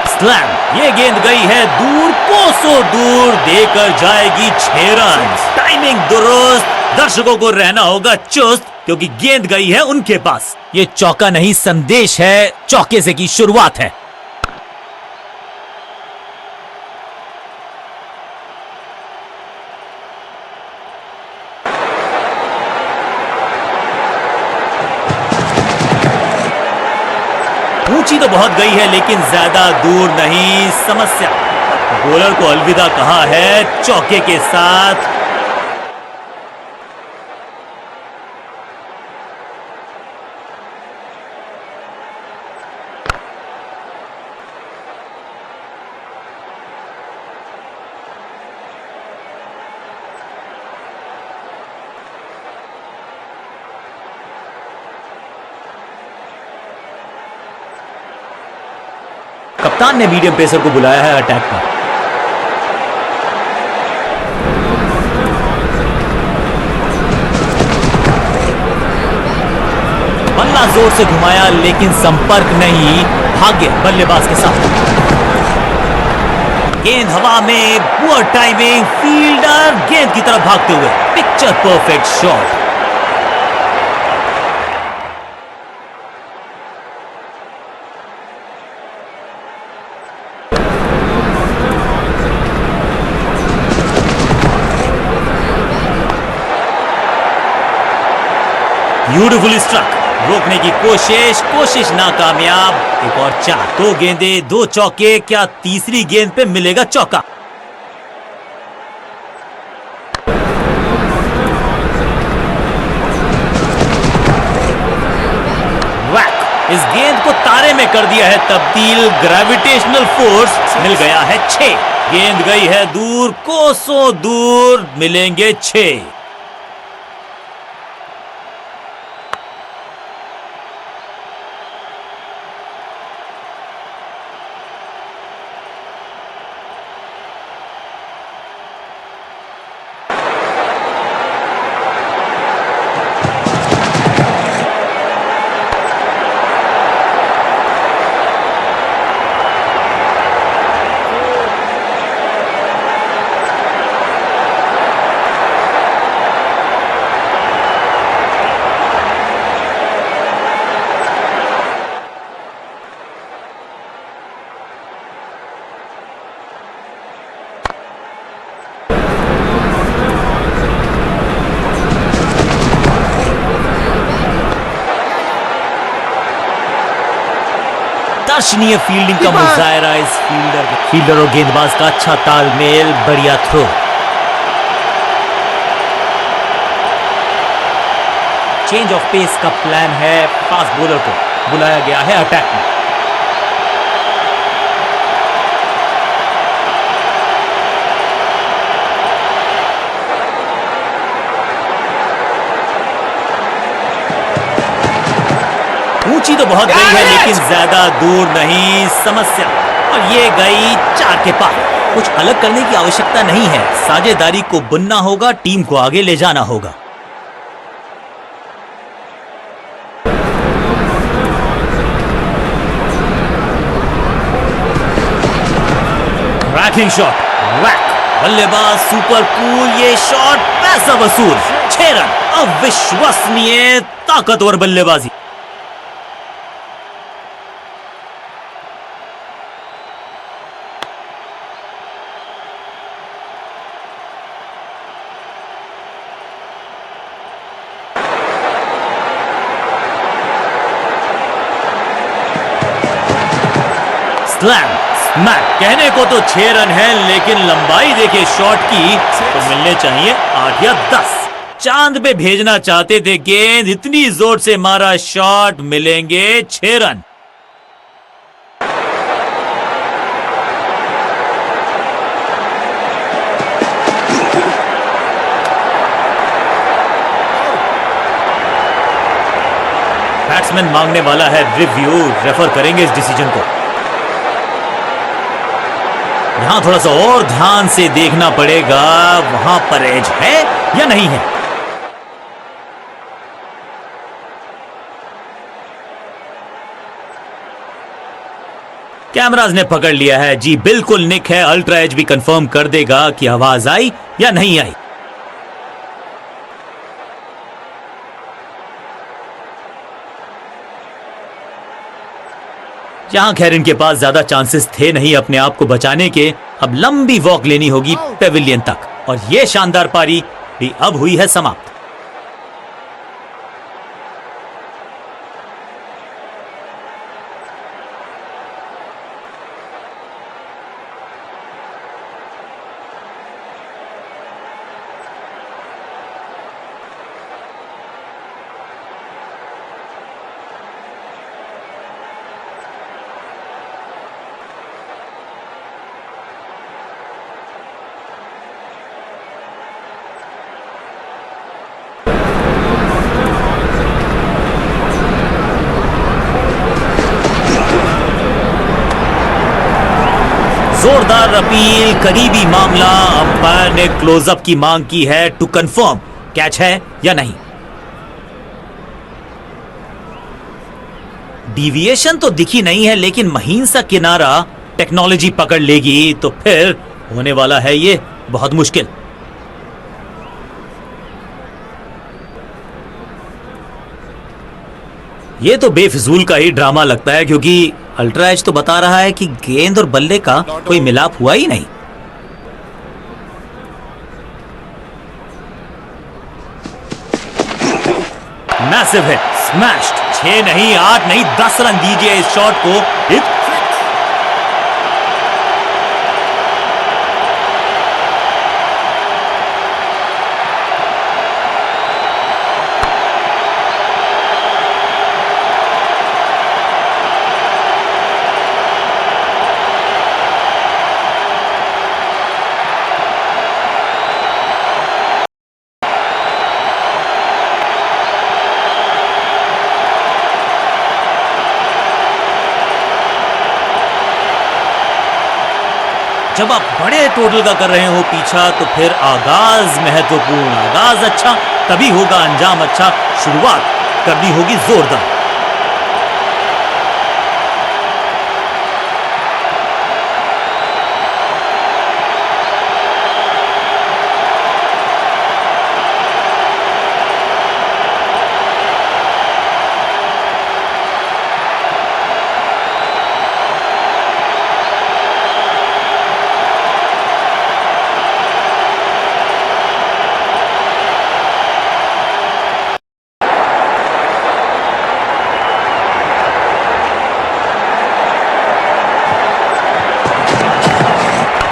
स्लैम, ये गेंद गई है दूर, कोसों दूर, देकर जाएगी 6 रन। टाइमिंग दुरुस्त, दर्शकों को रहना होगा चुस्त क्योंकि गेंद गई है उनके पास। ये चौका नहीं, संदेश है, चौके से की शुरुआत है। ऊंची तो बहुत गई है लेकिन ज्यादा दूर नहीं। समस्या, बॉलर को अलविदा कहा है चौके के साथ। कप्तान ने मीडियम पेसर को बुलाया है अटैक पर। बल्ला जोर से घुमाया लेकिन संपर्क नहीं, भाग्य बल्लेबाज के साथ। गेंद हवा में, पुअर टाइमिंग, फील्डर गेंद की तरफ भागते हुए, picture perfect shot. Beautifully struck, रोकने की कोशिश नाकामयाब। एक और 4, 2 गेंदें 2 चौके, क्या तीसरी गेंद पे मिलेगा चौका? वैक, इस गेंद को तारे में कर दिया है तब्दील। ग्रेविटेशनल फोर्स, मिल गया है 6। गेंद गई है दूर, कोसों दूर, मिलेंगे 6। दर्शनीय फील्डिंग का मुजाहरा इस फील्डर और गेंदबाज का अच्छा तालमेल, बढ़िया थ्रो। चेंज ऑफ पेस का प्लान है, फास्ट बॉलर को बुलाया गया है अटैक में। ऊंची तो बहुत गई है लेकिन ज्यादा दूर नहीं। समस्या, और ये गई 4 के पार। कुछ अलग करने की आवश्यकता नहीं है, साझेदारी को बुनना होगा, टीम को आगे ले जाना होगा। रैकिंग शॉट, वैक, बल्लेबाज सुपर कूल, ये शॉट पैसा वसूल। 6 रन, अविश्वसनीय ताकतवर बल्लेबाजी। स्लैम, स्मैक, कहने को तो 6 रन है लेकिन लंबाई देखिए शॉट की तो मिलने चाहिए 8 या 10। चांद पे भेजना चाहते थे गेंद, इतनी जोर से मारा शॉट, मिलेंगे 6 रन। बैट्समैन मांगने वाला है रिव्यू, रेफर करेंगे इस डिसीजन को। यहां थोड़ा सा और ध्यान से देखना पड़ेगा, वहां पर एज है या नहीं है। कैमराज ने पकड़ लिया है जी, बिल्कुल निक है। अल्ट्रा एज भी कंफर्म कर देगा कि आवाज आई या नहीं आई। जहां खैर इनके पास ज्यादा चांसेस थे नहीं अपने आप को बचाने के, अब लंबी वॉक लेनी होगी पेविलियन तक, और यह शानदार पारी भी अब हुई है समाप्त। जोरदार अपील, करीबी मामला। अंपायर ने क्लोजअप की मांग की है टू कंफर्म कैच है या नहीं। डिविएशन तो दिखी नहीं है, लेकिन महीन सा किनारा टेक्नोलॉजी पकड़ लेगी तो फिर होने वाला है ये बहुत मुश्किल। ये तो बेफिजूल का ही ड्रामा लगता है, क्योंकि अल्ट्रा एज तो बता रहा है कि गेंद और बल्ले का कोई मिलाप हुआ ही नहीं। Massive hit, smashed. 6 नहीं, 8 नहीं, 10 रन दीजिए इस शॉट को। जब आप बड़े टोटल का कर रहे हो पीछा, तो फिर आगाज महत्वपूर्ण। आगाज अच्छा तभी होगा अंजाम अच्छा। शुरुआत करनी होगी जोरदार।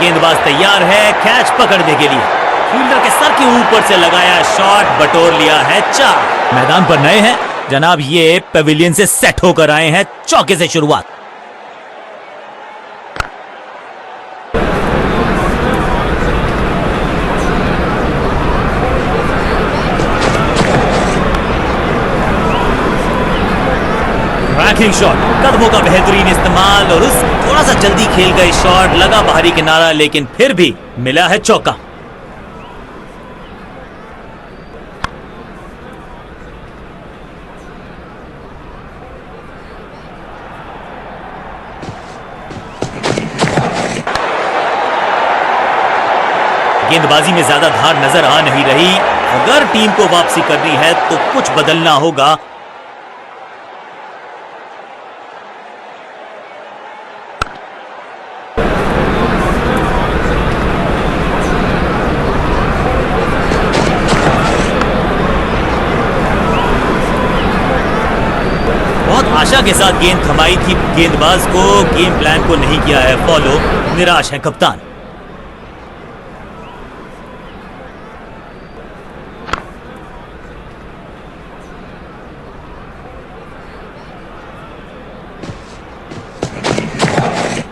गेंदबाज तैयार है कैच पकड़ने के लिए। फील्डर के सर के ऊपर से लगाया शॉट, बटोर लिया है 4। मैदान पर नए हैं जनाब, ये पेविलियन से सेट होकर आए हैं। चौके से शुरुआत। रैकिंग शॉट, कदमों का बेहतरीन इस्तेमाल, और उस थोड़ा सा जल्दी खेल गए शॉट, लगा बाहरी किनारा, लेकिन फिर भी मिला है चौका। गेंदबाजी में ज्यादा धार नजर आ नहीं रही। अगर टीम को वापसी करनी है तो कुछ बदलना होगा। आशा के साथ गेंद थमाई थी गेंदबाज को, गेम प्लान को नहीं किया है फॉलो। निराश है कप्तान।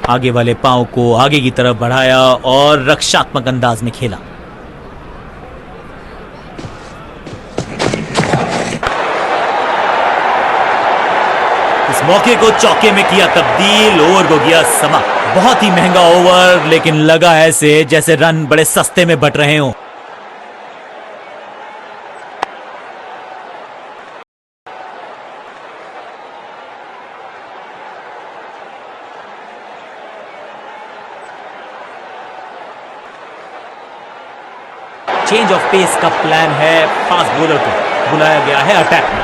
आगे वाले पांव को आगे की तरफ बढ़ाया और रक्षात्मक अंदाज में खेला। मौके को चौके में किया तब्दील, ओवर को गया समा। बहुत ही महंगा ओवर, लेकिन लगा ऐसे जैसे रन बड़े सस्ते में बट रहे हों। चेंज ऑफ पेस का प्लान है, फास्ट बॉलर को बुलाया गया है अटैक में।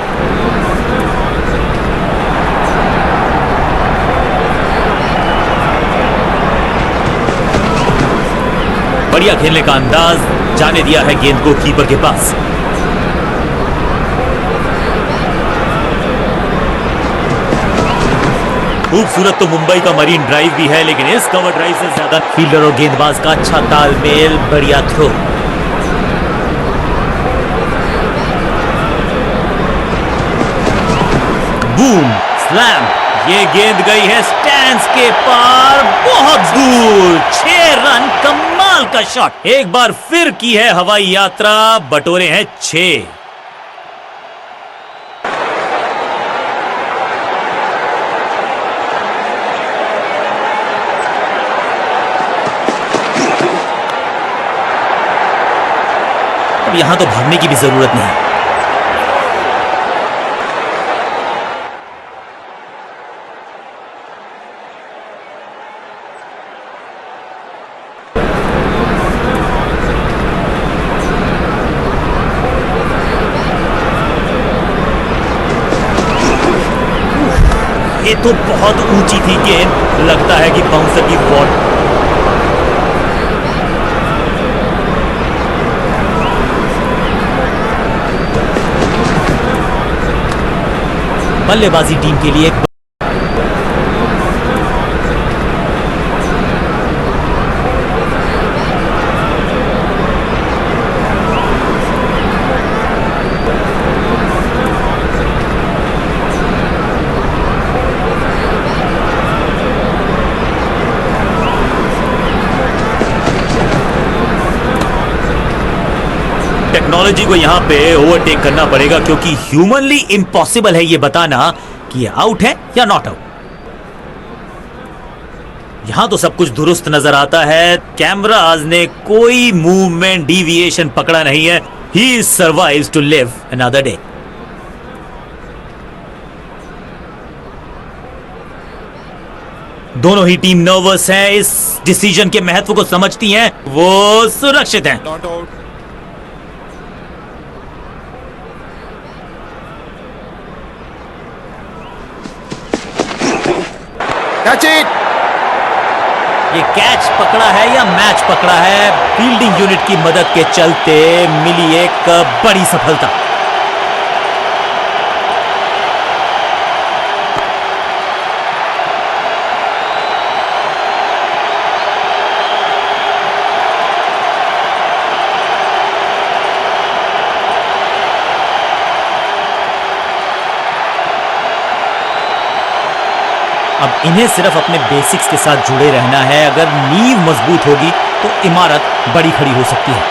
बढ़िया खेलने का अंदाज, जाने दिया है गेंद को कीपर के पास। खूबसूरत तो मुंबई का मरीन ड्राइव भी है, लेकिन इस कवर ड्राइव से ज्यादा फील्डर और गेंदबाज का अच्छा तालमेल, बढ़िया थ्रो। बूम, स्लैम, ये गेंद गई है स्टैंड्स के पार, बहुत दूर। 6 रन, कमाल का शॉट। एक बार फिर की है हवाई यात्रा, बटोरे हैं 6। अब यहां तो भागने की भी जरूरत नहीं। ये तो बहुत ऊंची थी गेंद, लगता है कि बाउंसर की बॉल। बल्लेबाजी टीम के लिए टेक्नोलॉजी को यहां पे ओवरटेक करना पड़ेगा, क्योंकि ह्यूमनली इम्पॉसिबल है ये बताना कि ये आउट है या नॉट आउट। यहां तो सब कुछ दुरुस्त नजर आता है, कैमराज ने कोई मूवमेंट डिविएशन पकड़ा नहीं है। He survives to live another day. दोनों ही टीम नर्वस हैं, इस डिसीजन के महत्व को समझती हैं, वो सुरक्षित हैं। Not out. Catch it. ये कैच पकड़ा है या मैच पकड़ा है, फील्डिंग यूनिट की मदद के चलते मिली एक बड़ी सफलता। अब इन्हें सिर्फ अपने बेसिक्स के साथ जुड़े रहना है। अगर नींव मजबूत होगी तो इमारत बड़ी खड़ी हो सकती है।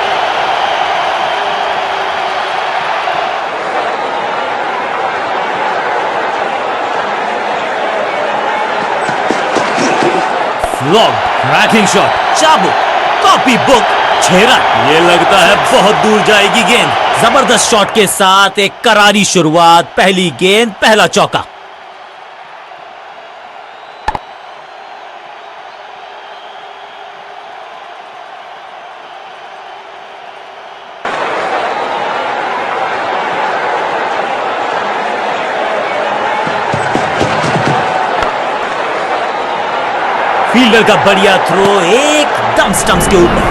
फ्लॉग, क्रैकिंग शॉट, चाबुक, कॉपी बुक, 6 रन। ये लगता है बहुत दूर जाएगी गेंद। जबरदस्त शॉट के साथ एक करारी शुरुआत, पहली गेंद, पहला चौका। फील्डर का बढ़िया थ्रो, एकदम स्टंप्स के ऊपर।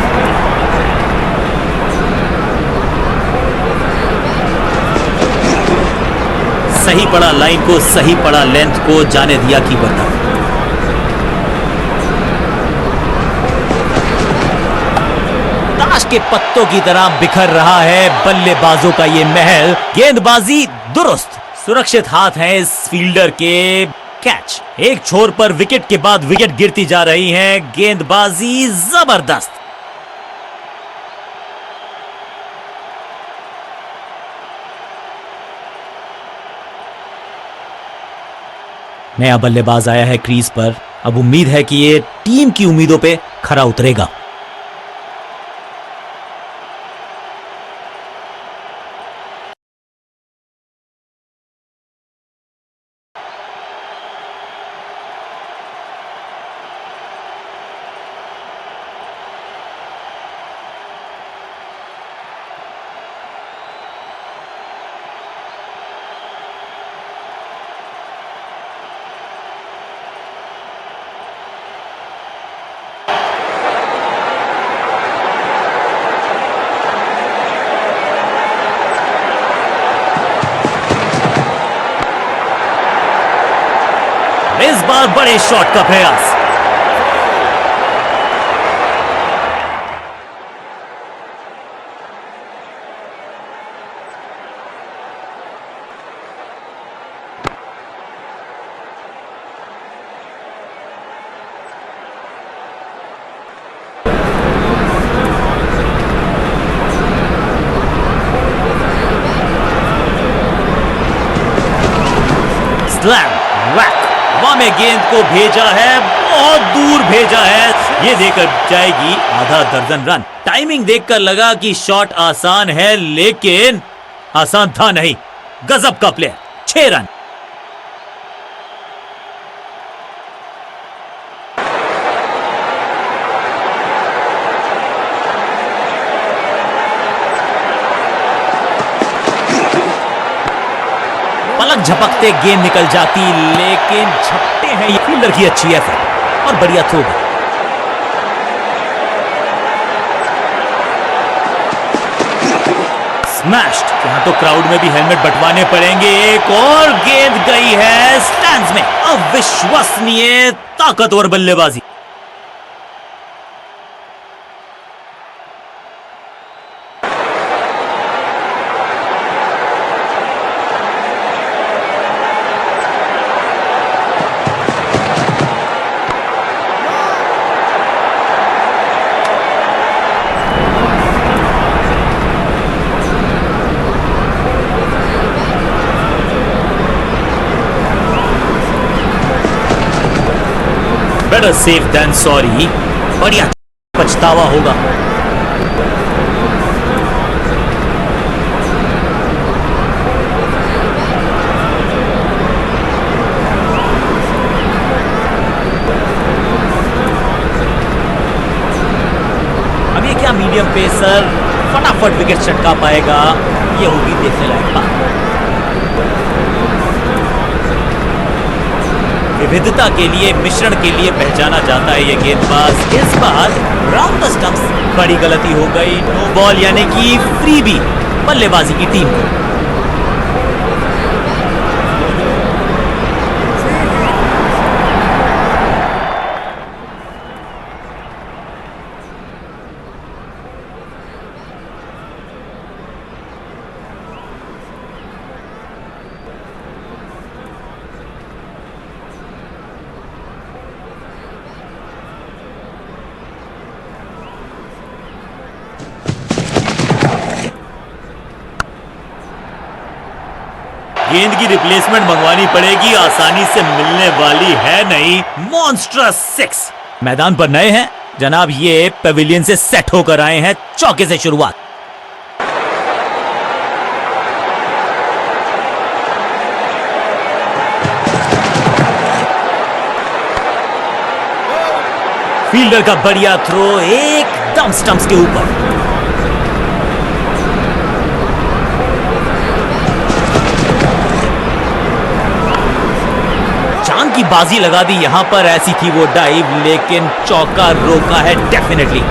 सही पड़ा लाइन को, सही पड़ा लेंथ को, जाने दिया कीपर तक। ताश के पत्तों की तरह बिखर रहा है बल्लेबाजों का ये महल। गेंदबाजी दुरुस्त, सुरक्षित हाथ हैं इस फील्डर के। कैच, एक छोर पर विकेट के बाद विकेट गिरती जा रही है। गेंदबाजी जबरदस्त। नया बल्लेबाज आया है क्रीज पर। अब उम्मीद है कि ये टीम की उम्मीदों पे खरा उतरेगा। इस बार बड़े शॉट का प्रयास। स्लैम वैक, हवा में गेंद को भेजा है, बहुत दूर भेजा है। ये देकर जाएगी आधा दर्जन रन। टाइमिंग देखकर लगा कि शॉट आसान है, लेकिन आसान था नहीं। गजब का प्लेयर, 6 रन। पलक झपकते गेंद निकल जाती, लेकिन झपटे हैं ये। फील्डर की अच्छी एफर्ट और बढ़िया थ्रो। स्मैश्ड। यहां तो क्राउड में भी हेलमेट बंटवाने पड़ेंगे। एक और गेंद गई है स्टैंड्स में। अविश्वसनीय ताकतवर बल्लेबाजी। Better safe than sorry. बढ़िया पछतावा होगा। अब ये क्या मीडियम पेसर फटाफट विकेट चटका पाएगा? ये होगी देखने लायक बात। विविधता के लिए, मिश्रण के लिए पहचाना जाता है ये गेंदबाज। इस बार राउंड द स्टंप्स बड़ी गलती हो गई। नो बॉल यानी कि फ्री भी बल्लेबाजी की टीम को। गेंद की रिप्लेसमेंट मंगवानी पड़ेगी, आसानी से मिलने वाली है नहीं। मॉन्स्ट्रस 6। मैदान पर नए हैं जनाब, ये पेविलियन से सेट होकर आए हैं। चौके से शुरुआत। फील्डर का बढ़िया थ्रो एकदम स्टंप्स के ऊपर। की बाजी लगा दी यहां पर। ऐसी थी वो डाइव, लेकिन चौका रोका है डेफिनेटली।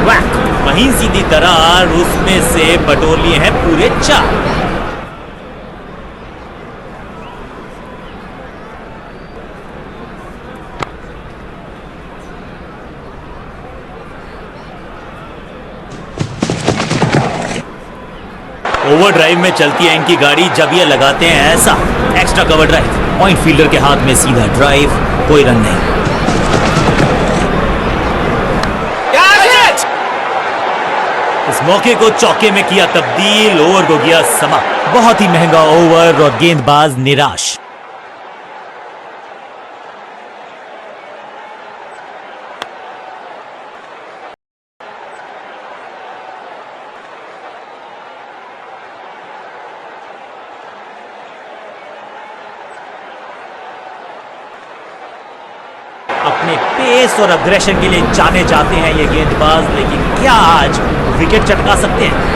वैक, महीन सीधी दरार, उसमें से बटोर लिए हैं पूरे 4। ओवर ड्राइव में चलती है इनकी गाड़ी जब ये लगाते हैं ऐसा extra cover drive. Point fielder के हाथ में सीधा ड्राइव, कोई रन नहीं। मौके को चौके में किया तब्दील, ओवर को किया समाप्त। बहुत ही महंगा ओवर और गेंदबाज निराश। अपने पेस और अग्रेशन के लिए जाने जाते हैं ये गेंदबाज, लेकिन क्या आज विकेट चटका सकते हैं?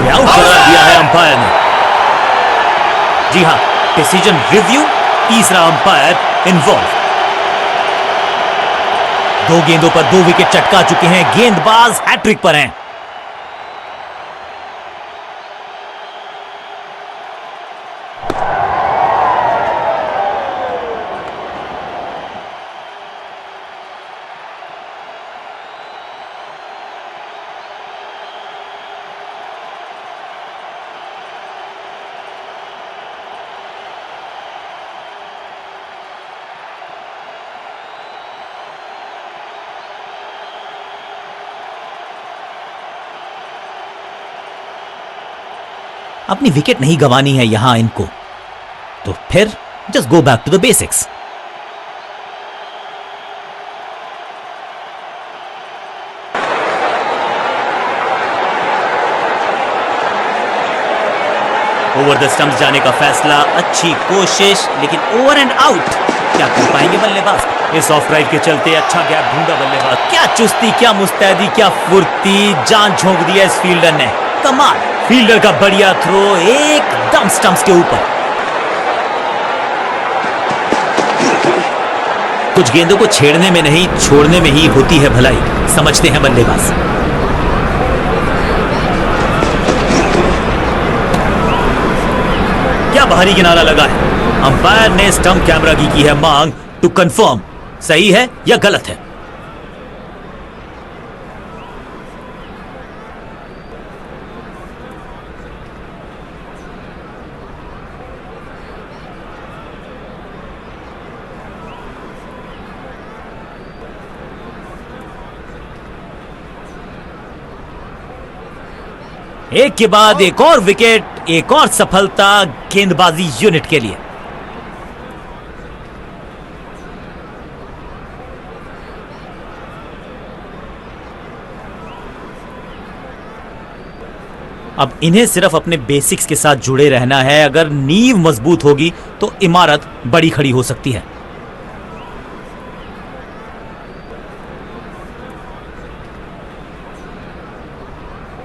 आउट करा दिया है अंपायर ने। जी हां, डिसीजन रिव्यू, तीसरा अंपायर इन्वॉल्व। 2 गेंदों पर 2 विकेट चटका चुके हैं, गेंदबाज हैट्रिक पर हैं। अपनी विकेट नहीं गंवानी है यहां इनको, तो फिर just go back to the basics. Over the stumps जाने का फैसला, अच्छी कोशिश, लेकिन ओवर एंड आउट। क्या कर पाएंगे बल्लेबाज? इस ऑफ राइट के चलते अच्छा गैप ढूंढा बल्लेबाज। क्या चुस्ती, क्या मुस्तैदी, क्या फुर्ती, जान झोंक दिया इस फील्डर ने। कमाल, फील्डर का बढ़िया थ्रो एकदम स्टंप्स के ऊपर। कुछ गेंदों को छेड़ने में नहीं, छोड़ने में ही होती है भलाई, समझते हैं बल्लेबाज। क्या बाहरी किनारा लगा है। अंपायर ने स्टंप कैमरा की है मांग टू कंफर्म सही है या गलत है। एक के बाद एक और विकेट, एक और सफलता गेंदबाजी यूनिट के लिए। अब इन्हें सिर्फ अपने बेसिक्स के साथ जुड़े रहना है। अगर नींव मजबूत होगी तो इमारत बड़ी खड़ी हो सकती है।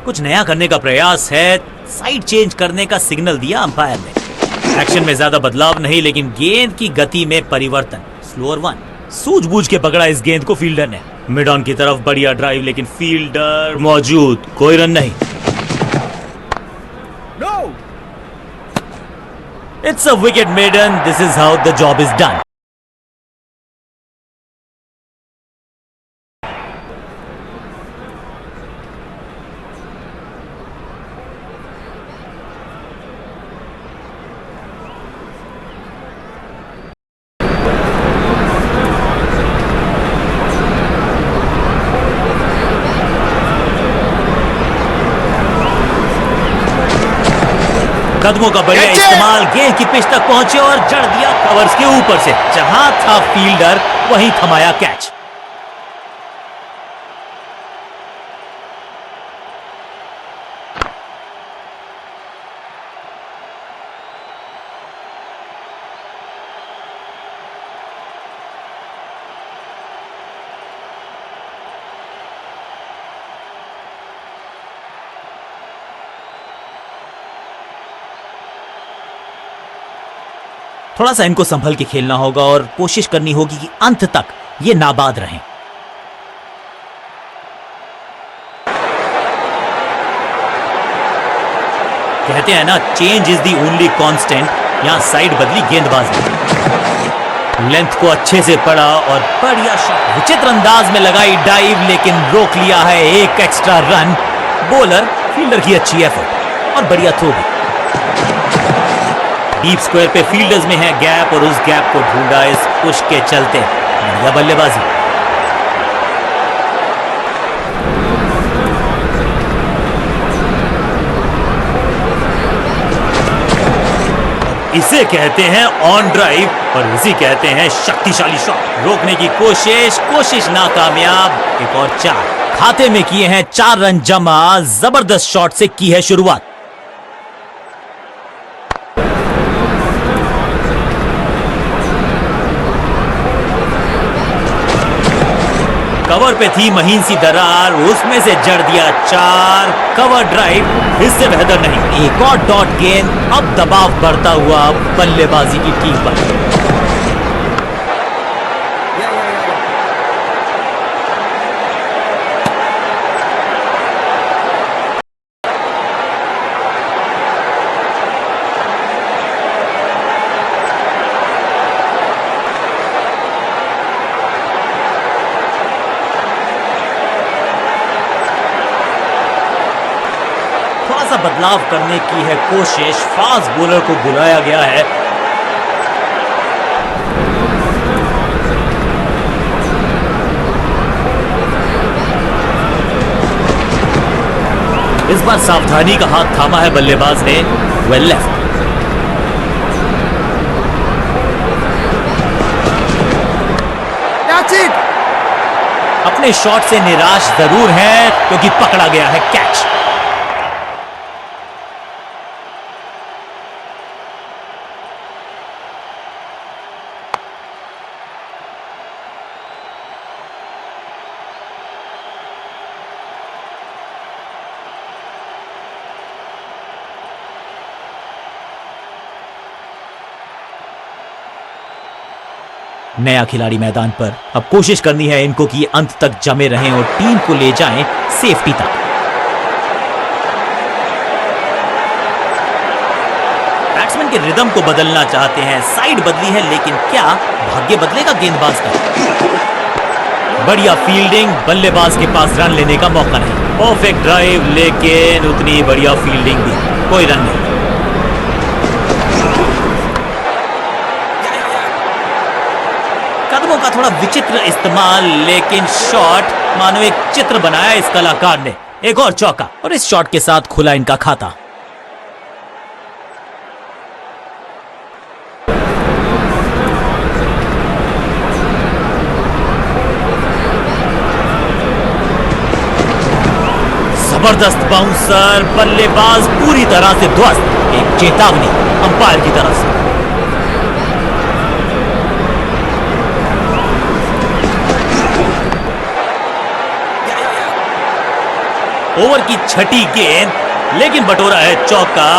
कुछ नया करने का प्रयास है, साइड चेंज करने का सिग्नल दिया अंपायर ने। एक्शन में ज्यादा बदलाव नहीं, लेकिन गेंद की गति में परिवर्तन। स्लोअर 1, सूझबूझ के पकड़ा इस गेंद को फील्डर ने। मिड ऑन की तरफ बढ़िया ड्राइव, लेकिन फील्डर मौजूद, कोई रन नहीं। No! It's a wicket maiden. This is how the job is done. कदमों का बढ़िया इस्तेमाल, गेंद की पिच तक पहुंचे और जड़ दिया कवर्स के ऊपर से। जहां था फील्डर वहीं थमाया कैच। थोड़ा सा इनको संभल के खेलना होगा और कोशिश करनी होगी कि अंत तक ये नाबाद रहें। कहते हैं ना, change is the only constant. यहां साइड बदली गेंदबाज ने, लेंथ को अच्छे से पड़ा और बढ़िया शॉट, विचित्र अंदाज में लगाई डाइव, लेकिन रोक लिया है एक एक्स्ट्रा रन। बॉलर फील्डर की अच्छी एफर्ट और बढ़िया थ्रो भी। डीप स्क्वायर पे फील्डर्स में है गैप और उस गैप को ढूंढा इस पुश के चलते। बढ़िया बल्लेबाजी। इसे कहते हैं ऑन ड्राइव और इसे कहते हैं शक्तिशाली शॉट। रोकने की कोशिश नाकामयाब। एक और 4 खाते में किए हैं 4 रन जमा। जबरदस्त शॉट से की है शुरुआत। कवर पे थी महीन सी दरार, उसमें से जड़ दिया 4। कवर ड्राइव इससे बेहतर नहीं। एक और डॉट गेंद। अब दबाव बढ़ता हुआ बल्लेबाजी की टीम पर। थोड़ा सा बदलाव करने की है कोशिश। फास्ट बॉलर को बुलाया गया है। इस बार सावधानी का हाथ थामा है बल्लेबाज ने। Well left. That's it. अपने शॉट से निराश जरूर है क्योंकि पकड़ा गया है कैच। नया खिलाड़ी मैदान पर। अब कोशिश करनी है इनको कि अंत तक जमे रहें और टीम को ले जाएं सेफ्टी तक। बैट्समैन के रिदम को बदलना चाहते हैं। साइड बदली है लेकिन क्या भाग्य बदलेगा गेंदबाज का? बढ़िया फील्डिंग। बल्लेबाज के पास रन लेने का मौका नहीं। परफेक्ट ड्राइव लेकिन उतनी बढ़िया फील्डिंग भी, कोई रन नहीं। कदमों का थोड़ा विचित्र इस्तेमाल लेकिन शॉट मानो एक चित्र बनाया इस कलाकार ने। एक और चौका और इस शॉट के साथ खुला इनका खाता। जबरदस्त बाउंसर। बल्लेबाज पूरी तरह से ध्वस्त। एक चेतावनी अंपायर की तरफ से। ओवर की छठी गेंद लेकिन बटोरा है चौका।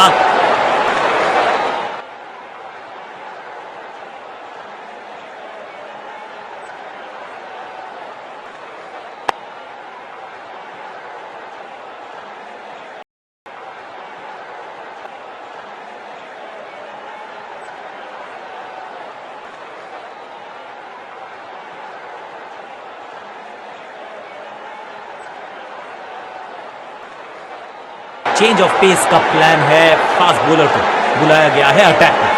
चेंज ऑफ पेस का प्लान है। फास्ट बॉलर को बुलाया गया है अटैक में।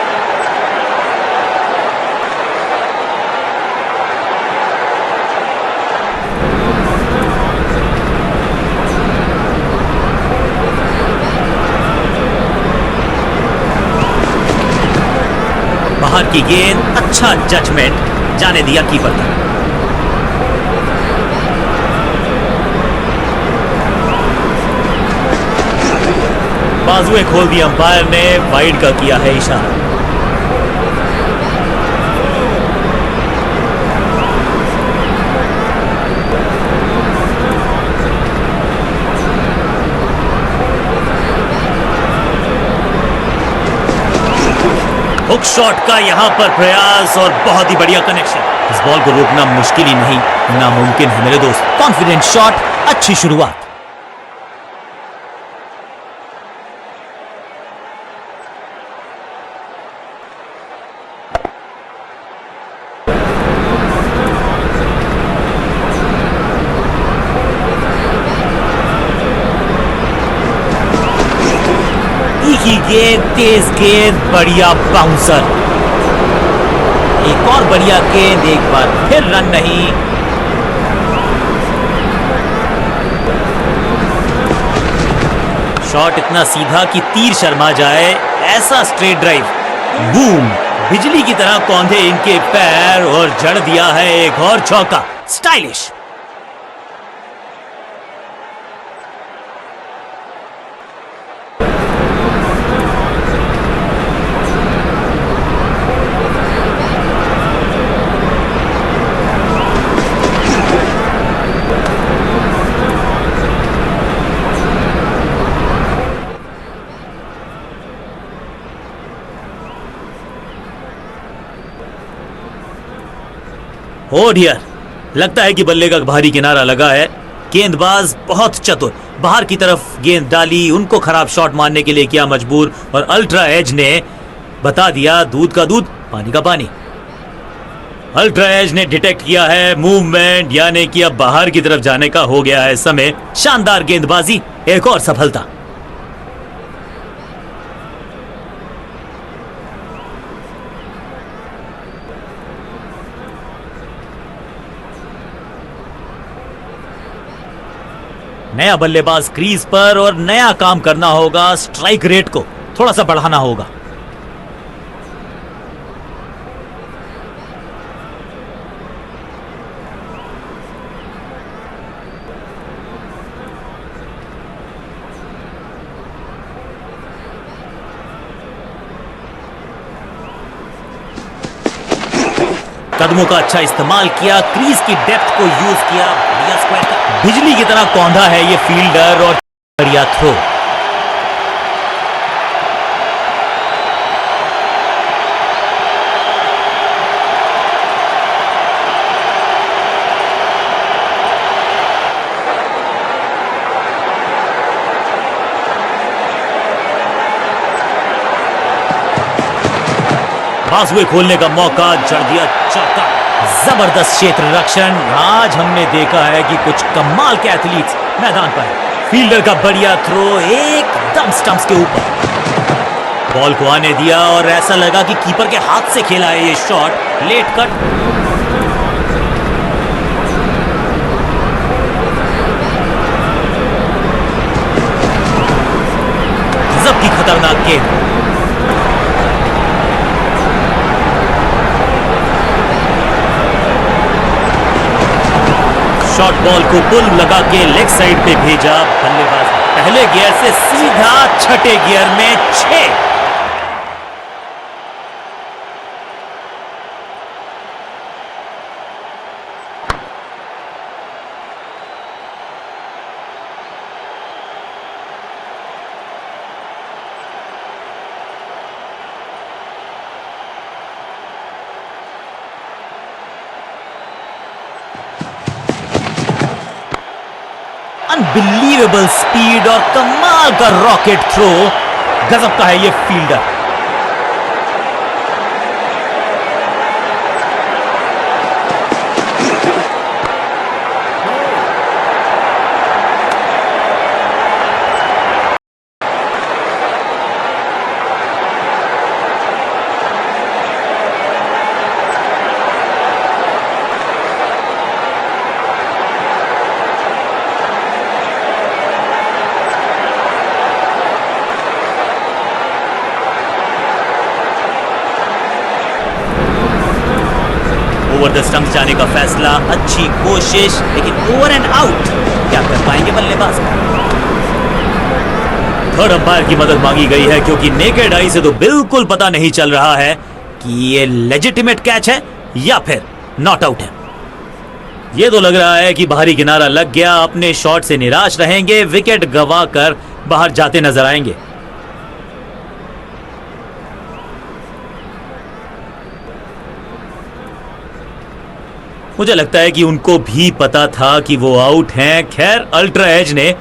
बाहर की गेंद। अच्छा जजमेंट। जाने दिया कीपर तक। बाजुएं खोल दी अंपायर ने। वाइड का किया है इशारा। हुक शॉट का यहां पर प्रयास और बहुत ही बढ़िया कनेक्शन। इस बॉल को रोकना मुश्किल ही नहीं, नामुमकिन है मेरे दोस्त। Confident shot. अच्छी शुरुआत। की गेंद। तेज गेंद। बढ़िया बाउंसर। एक और बढ़िया गेंद। एक बार फिर रन नहीं। शॉट इतना सीधा कि तीर शर्मा जाए। ऐसा स्ट्रेट ड्राइव बूम, बिजली की तरह कौंधे इनके पैर और जड़ दिया है एक और चौका। स्टाइलिश। ओ डियर, लगता है कि बल्ले का भारी किनारा लगा है। गेंदबाज बहुत चतुर, बाहर की तरफ गेंद डाली, उनको खराब शॉट मारने के लिए किया मजबूर और अल्ट्रा एज ने बता दिया दूध का दूध पानी का पानी। अल्ट्रा एज ने डिटेक्ट किया है मूवमेंट, यानी कि अब बाहर की तरफ जाने का हो गया है समय। शानदार गेंदबाजी, एक और सफलता। नया बल्लेबाज क्रीज पर और नया काम करना होगा। स्ट्राइक रेट को थोड़ा सा बढ़ाना होगा। कदमों का अच्छा इस्तेमाल किया, क्रीज की डेप्थ को यूज किया। बढ़िया स्क्वायर का बिजली की तरह कौंधा है ये फील्डर और बढ़िया थ्रो। बाजुए खोलने का मौका, जड़ दिया चौका। जबरदस्त क्षेत्र रक्षण। आज हमने देखा है कि कुछ कमाल के एथलीट्स मैदान पर। फील्डर का बढ़िया थ्रो एकदम स्टंप्स के ऊपर। बॉल को आने दिया और ऐसा लगा कि कीपर के हाथ से खेला है ये शॉट। Late cut. गजब की खतरनाक गेंद। शॉर्ट बॉल को पुल लगा के लेग साइड पे भेजा बल्लेबाज। पहले गियर से सीधा छठे गियर में 6। अनबिलीवेबल स्पीड और कमाल का रॉकेट थ्रो। गजब का है ये फील्डर। ओवर द स्टंप्स जाने का फैसला, अच्छी कोशिश, लेकिन ओवर एंड आउट। क्या कर पाएंगे बल्लेबाज? थर्ड अंपायर की मदद मांगी गई है क्योंकि नेकेड आई से तो बिल्कुल पता नहीं चल रहा है कि ये लेजिटिमेट कैच है या फिर नॉट आउट है। ये तो लग रहा है कि बाहरी किनारा लग गया। अपने शॉट से निराश रहेंगे, विकेट गवा कर बाहर जाते नजर आएंगे। मुझे लगता है कि उनको भी पता था कि वो आउट हैं। खैर, अल्ट्रा एज ने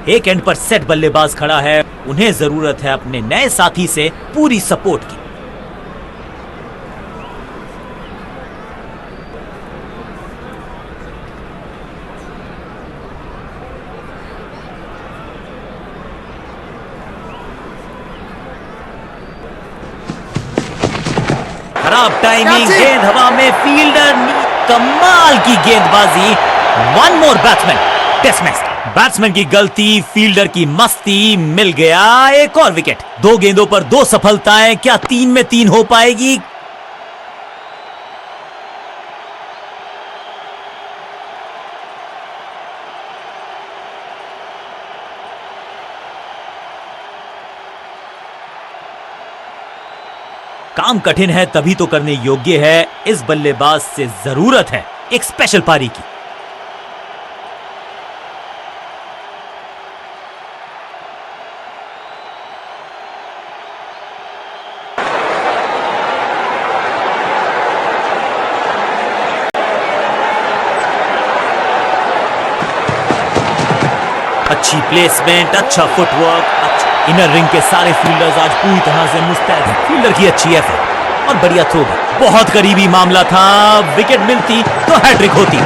एक एंड पर सेट बल्लेबाज खड़ा है। उन्हें जरूरत है अपने नए साथी से पूरी सपोर्ट की। खराब टाइमिंग, Catch it! गेंद हवा में, फील्डर कमाल की गेंदबाजी। One more batsman dismissed. Batsman की गलती, फील्डर की मस्ती, मिल गया एक और विकेट। 2 गेंदों पर 2 सफलताएं, क्या 3 में 3 हो पाएगी? काम कठिन है तभी तो करने योग्य है। इस बल्लेबाज से जरूरत है एक स्पेशल पारी की। अच्छी प्लेसमेंट, अच्छा फुटवर्क, इनर रिंग के सारे फील्डर्स आज पूरी तरह से मुस्तैद हैं। फील्डर की अच्छी एफर्ट और बढ़िया थ्रो भी। बहुत करीबी मामला था, विकेट मिलती तो हैट्रिक होती।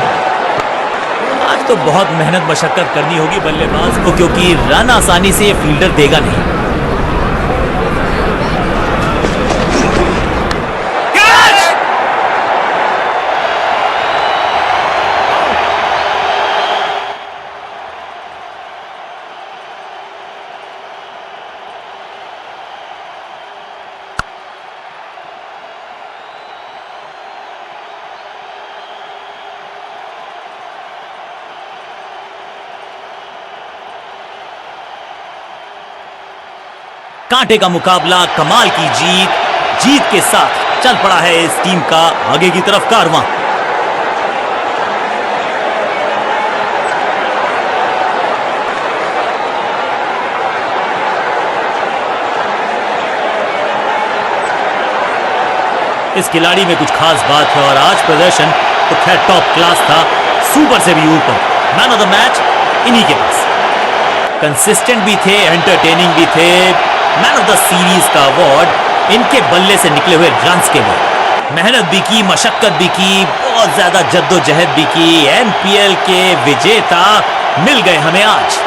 आज तो बहुत मेहनत मशक्कत करनी होगी बल्लेबाज को, क्योंकि रन आसानी से ये फील्डर देगा नहीं। कांटे का मुकाबला, कमाल की जीत। जीत के साथ चल पड़ा है इस टीम का आगे की तरफ कारवां। इस खिलाड़ी में कुछ खास बात है और आज प्रदर्शन तो खैर टॉप क्लास था, सुपर से भी ऊपर। मैन ऑफ द मैच इन्हीं के पास। कंसिस्टेंट भी थे, एंटरटेनिंग भी थे। मैन ऑफ द सीरीज का अवार्ड इनके बल्ले से निकले हुए रन्स के लिए। मेहनत भी की, मशक्कत भी की, बहुत ज्यादा जद्दोजहद भी की। एनपीएल के विजेता मिल गए हमें आज।